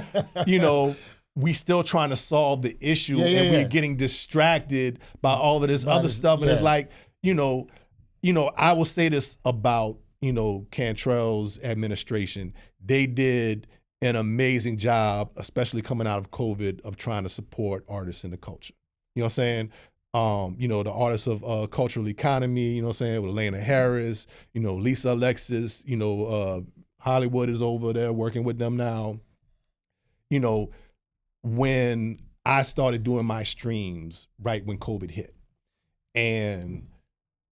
we still trying to solve the issue and we're getting distracted by all of this other stuff. And it's like, I will say this about, Cantrell's administration. They did an amazing job, especially coming out of COVID, of trying to support artists in the culture. You know what I'm saying? The artists of cultural economy, you know what I'm saying, with Helena Harris, Lisa Alexis, Hollywood is over there working with them now. When I started doing my streams right when COVID hit. And,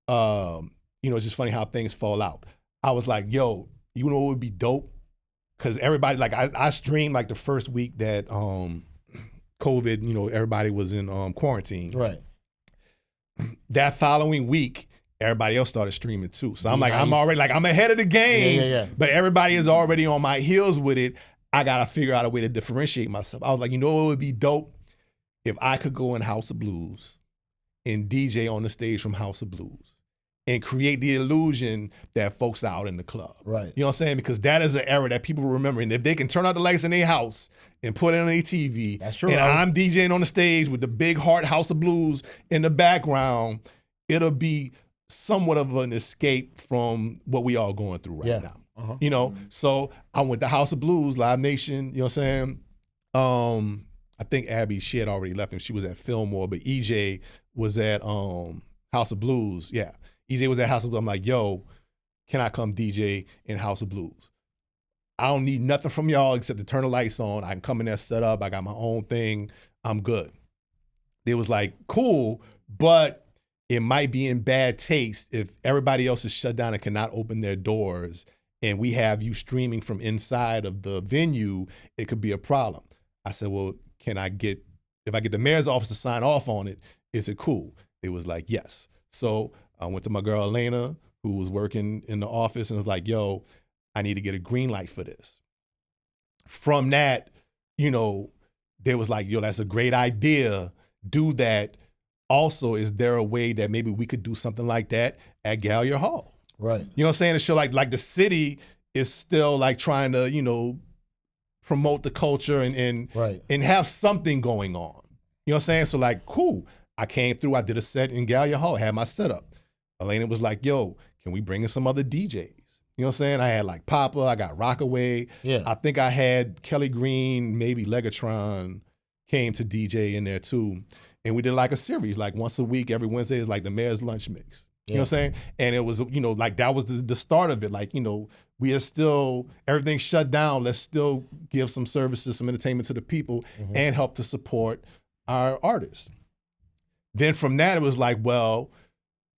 it's just funny how things fall out. I was like, yo, you know what would be dope? Because everybody, like, I streamed like the first week that COVID, everybody was in quarantine. Right. That following week, everybody else started streaming too. So I'm like, I'm already, like, I'm ahead of the game. But everybody is already on my heels with it. I got to figure out a way to differentiate myself. I was like, what would be dope? If I could go in House of Blues and DJ on the stage from House of Blues and create the illusion that folks are out in the club. Right. You know what I'm saying? Because that is an era that people remember. And if they can turn out the lights in their house and put it on their TV, that's true, and I'm DJing on the stage with the big heart House of Blues in the background, it'll be somewhat of an escape from what we all going through right now. So I went to House of Blues, Live Nation, you know what I'm saying? I think Abby, she had already left and she was at Fillmore, but EJ was at House of Blues. Yeah, EJ was at House of Blues. I'm like, yo, can I come DJ in House of Blues? I don't need nothing from y'all except to turn the lights on. I can come in there, set up. I got my own thing. I'm good. It was like, cool, but it might be in bad taste if everybody else is shut down and cannot open their doors and we have you streaming from inside of the venue, it could be a problem. I said, well, if I get the mayor's office to sign off on it, is it cool? It was like, yes. So I went to my girl, Helena, who was working in the office, and was like, yo, I need to get a green light for this. From that, they was like, yo, that's a great idea. Do that. Also, is there a way that maybe we could do something like that at Gallier Hall? Right. You know what I'm saying? It's like the city is still like trying to, promote the culture and have something going on. You know what I'm saying? So like, cool. I came through, I did a set in Gallier Hall, had my setup. Helena was like, yo, can we bring in some other DJs? You know what I'm saying? I had like Papa, I got Rockaway. Yeah. I think I had Kelly Green, maybe Legatron came to DJ in there too. And we did like a series, like once a week, every Wednesday is like the Mayor's Lunch Mix. You know what I'm saying? And it was, like that was the start of it. Like, we are still, everything's shut down. Let's still give some services, some entertainment to the people and help to support our artists. Then from that, it was like, well,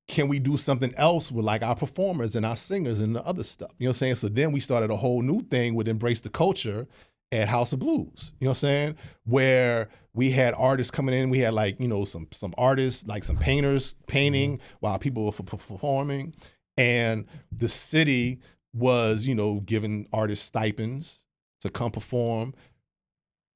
can we do something else with like our performers and our singers and the other stuff? You know what I'm saying? So then we started a whole new thing with Embrace the Culture at House of Blues, you know what I'm saying? Where we had artists coming in, we had like, some artists, like some painters painting while people were performing. And the city was, giving artists stipends to come perform.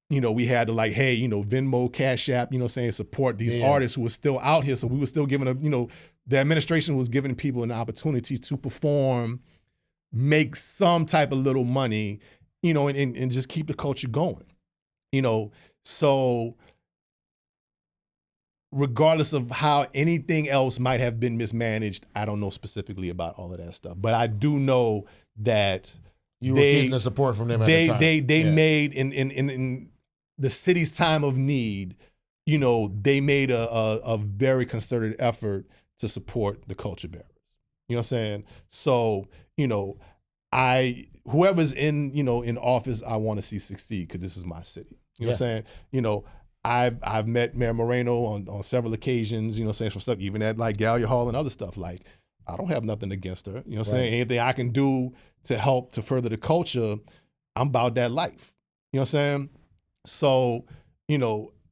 We had to like, hey, Venmo, Cash App, support these artists who were still out here. So we were still giving them, the administration was giving people an opportunity to perform, make some type of little money, and just keep the culture going. So regardless of how anything else might have been mismanaged, I don't know specifically about all of that stuff. But I do know that you were getting the support from them at the time. They made in the city's time of need, they made a very concerted effort to support the culture bearers. You know what I'm saying? So, whoever's in office, I want to see succeed because this is my city. You know what I'm saying? I've met Mayor Moreno on several occasions, saying from stuff, even at like Gallier Hall and other stuff. Like, I don't have nothing against her. You know what I'm saying? Anything I can do to help to further the culture, I'm about that life. You know what I'm saying? So,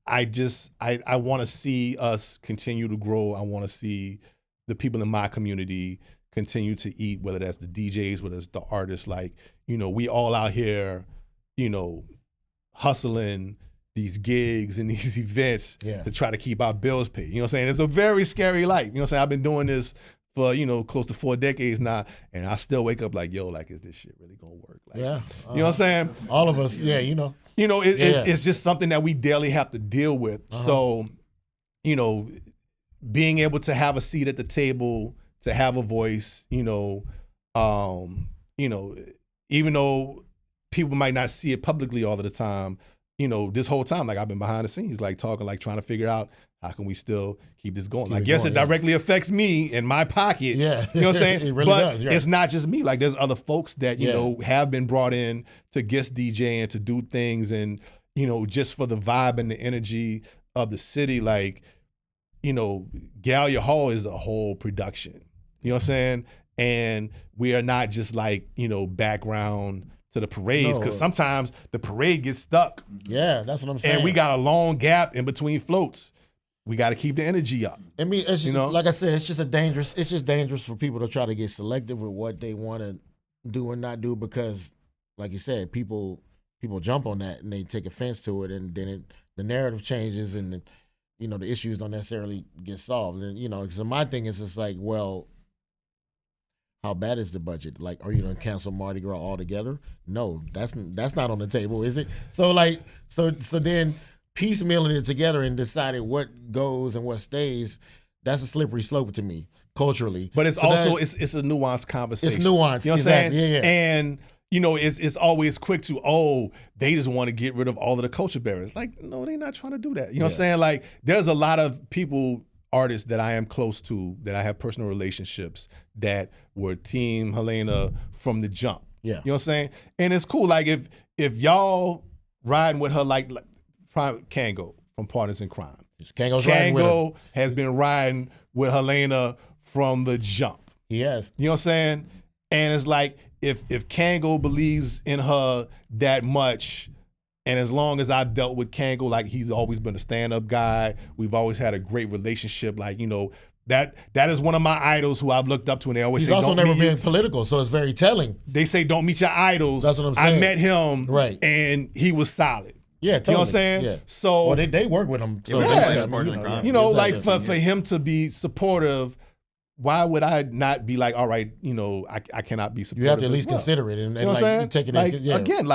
I want to see us continue to grow. I want to see the people in my community continue to eat, whether that's the DJs, whether it's the artists. Like, we all out here, hustling these gigs and these events to try to keep our bills paid. You know what I'm saying? It's a very scary life. You know what I'm saying? I've been doing this for, close to 4 decades now, and I still wake up like, yo, like, is this shit really gonna work? Like, you know what I'm saying? All of us, it's just something that we daily have to deal with. So, being able to have a seat at the table, to have a voice, even though people might not see it publicly all of the time, this whole time, like, I've been behind the scenes, like talking, like trying to figure out how can we still keep this going. Like, yes, it directly affects me in my pocket. Yeah. You know what I'm saying? It really does. It's not just me. Like, there's other folks that, have been brought in to guest DJ and to do things and, just for the vibe and the energy of the city. Like, Gallier Hall is a whole production. You know what I'm saying? And we are not just like, background to the parades, because sometimes the parade gets stuck. Yeah, that's what I'm saying. And we got a long gap in between floats. We got to keep the energy up. I mean, it's like I said, it's just dangerous for people to try to get selective with what they want to do and not do, because, like you said, people jump on that and they take offense to it, and then the narrative changes, and the issues don't necessarily get solved. And so my thing is, it's like, well, how bad is the budget? Like, are you gonna cancel Mardi Gras altogether? No, that's not on the table, is it? So like, so then piecemealing it together and deciding what goes and what stays, that's a slippery slope to me culturally. But it's also it's a nuanced conversation. It's nuanced. You know what I'm saying? Yeah. And it's always quick to, they just want to get rid of all of the culture barriers. Like, no, they're not trying to do that. You know what I'm saying? Like, there's a lot of people, artists that I am close to, that I have personal relationships, that were Team Helena from the jump. Yeah. You know what I'm saying? And it's cool. Like, if y'all riding with her, like Kango from Partners in Crime. Kango has been riding with Helena from the jump. He has. You know what I'm saying? And it's like, if Kango believes in her that much, and as long as I've dealt with Kango, like, he's always been a stand-up guy. We've always had a great relationship. Like, that is one of my idols who I've looked up to, and they always say, he's also never been political, so it's very telling. They say, don't meet your idols. That's what I'm saying. I met him, and he was solid. Yeah, totally. You know what I'm saying? Yeah. So, well, they work with him. So for him to be supportive, why would I not be like, all right, I cannot be supportive? You have to at least consider it, and you know what I'm saying? Take it again,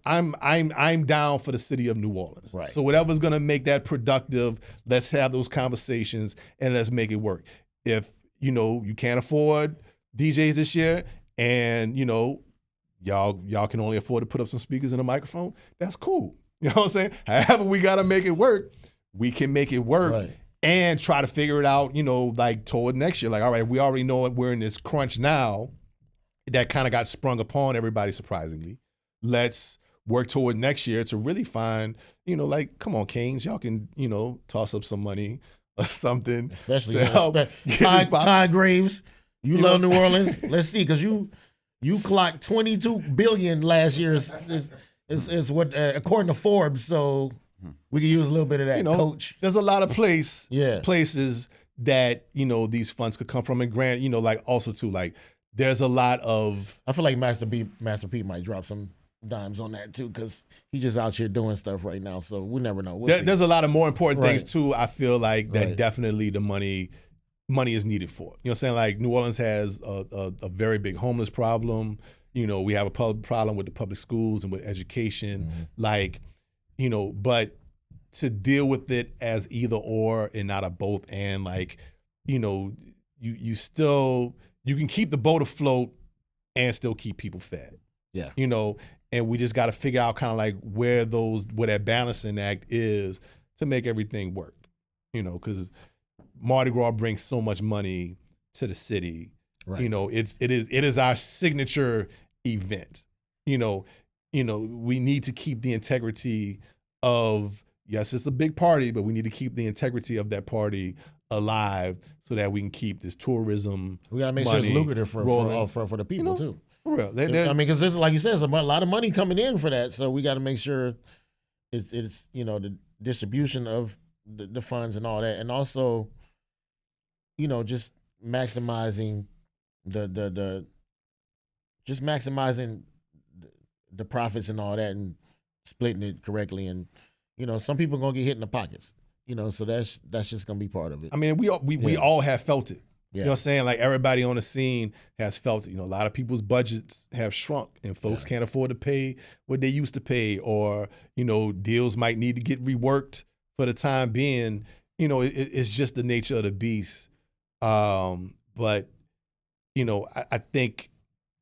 I'm down for the city of New Orleans. Right. So whatever's gonna make that productive, let's have those conversations and let's make it work. If you can't afford DJs this year, and y'all can only afford to put up some speakers and a microphone, that's cool. You know what I'm saying? However, we gotta make it work. We can make it work. Right. And try to figure it out, like toward next year. Like, all right, we already know we're in this crunch now that kind of got sprung upon everybody, surprisingly. Let's work toward next year to really find, like, come on, Kings, y'all can, toss up some money or something. Especially to help Ty Graves. You love New Orleans. Let's see, because you clocked $22 billion last year is what, according to Forbes, so... We can use a little bit of that, Coach. There's a lot of places that, these funds could come from. And grant, like, also too, like, there's a lot of. I feel like Master P might drop some dimes on that too, because he just out here doing stuff right now. So we never know. There's a lot of more important things too. I feel like that definitely the money is needed for. You know what I'm saying? Like New Orleans has a very big homeless problem. You know, we have a problem with the public schools and with education. Mm-hmm. Like, you know, but to deal with it as either or and not a both and, like, you know, you can keep the boat afloat and still keep people fed. Yeah. You know, and we just got to figure out kind of like where that balancing act is to make everything work. You know, because Mardi Gras brings so much money to the city. Right. You know, it is our signature event. You know, we need to keep the integrity of, yes, it's a big party, but we need to keep the integrity of that party alive so that we can keep this tourism. We gotta make sure it's lucrative for the people, you know, too. For real. I mean, because there's, like you said, there's a lot of money coming in for that, so we got to make sure it's you know, the distribution of the funds and all that, and also, you know, just maximizing the profits and all that, and splitting it correctly. And you know, some people are gonna get hit in the pockets. You know, so that's just gonna be part of it. I mean, we all have felt it. Yeah. You know what I'm saying? Like everybody on the scene has felt it. You know, a lot of people's budgets have shrunk and folks can't afford to pay what they used to pay, or, you know, deals might need to get reworked for the time being. You know, it's just the nature of the beast. But, you know, I think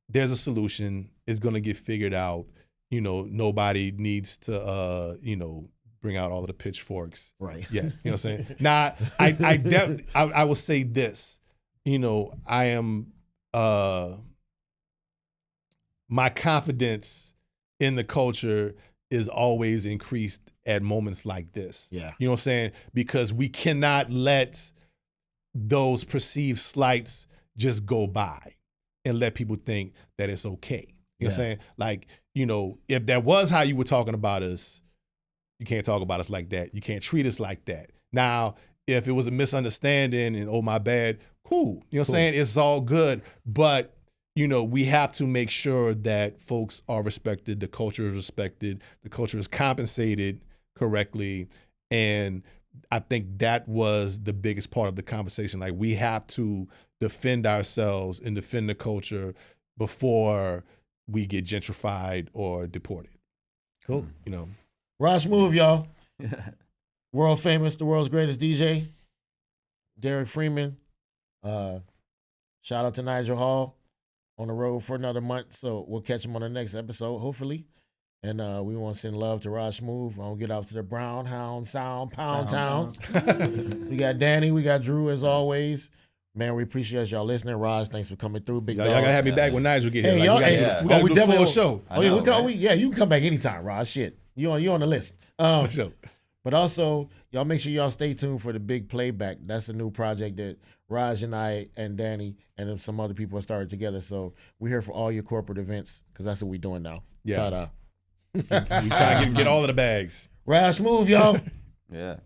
there's a solution. It's going to get figured out. You know, nobody needs to, you know, bring out all of the pitchforks. Right. Yeah. You know what I'm saying? Now, I will say this. You know, I am, my confidence in the culture is always increased at moments like this. Yeah. You know what I'm saying? Because we cannot let those perceived slights just go by and let people think that it's okay. You know what I'm saying? Like, you know, if that was how you were talking about us, you can't talk about us like that. You can't treat us like that. Now, if it was a misunderstanding and, oh, my bad, cool. You know what I'm saying? It's all good. But, you know, we have to make sure that folks are respected, the culture is respected, the culture is compensated correctly. And I think that was the biggest part of the conversation. Like, we have to defend ourselves and defend the culture before we get gentrified or deported. Cool. You know. Raj Smoove, y'all. World famous, the world's greatest DJ. Derrick Freeman. Shout out to Nigel Hall, on the road for another month. So we'll catch him on the next episode, hopefully. And we want to send love to Raj Smoove. I'll get out to the Brown Hound Sound, Pound Town. We got Danny, we got Drew as always. Man, we appreciate y'all listening. Raj, thanks for coming through. Big y'all gotta have me back when Nigel get here. Hey, like, we gotta do a full show. Yeah, you can come back anytime, Raj. Shit, you on the list. For sure. But also, y'all make sure y'all stay tuned for the big playback. That's a new project that Raj and I and Danny and some other people have started together. So we're here for all your corporate events, because that's what we're doing now. Yeah. Ta-da. We try to get all of the bags. Raj Smoove, y'all. Yeah.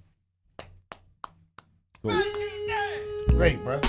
Cool. Great, bro.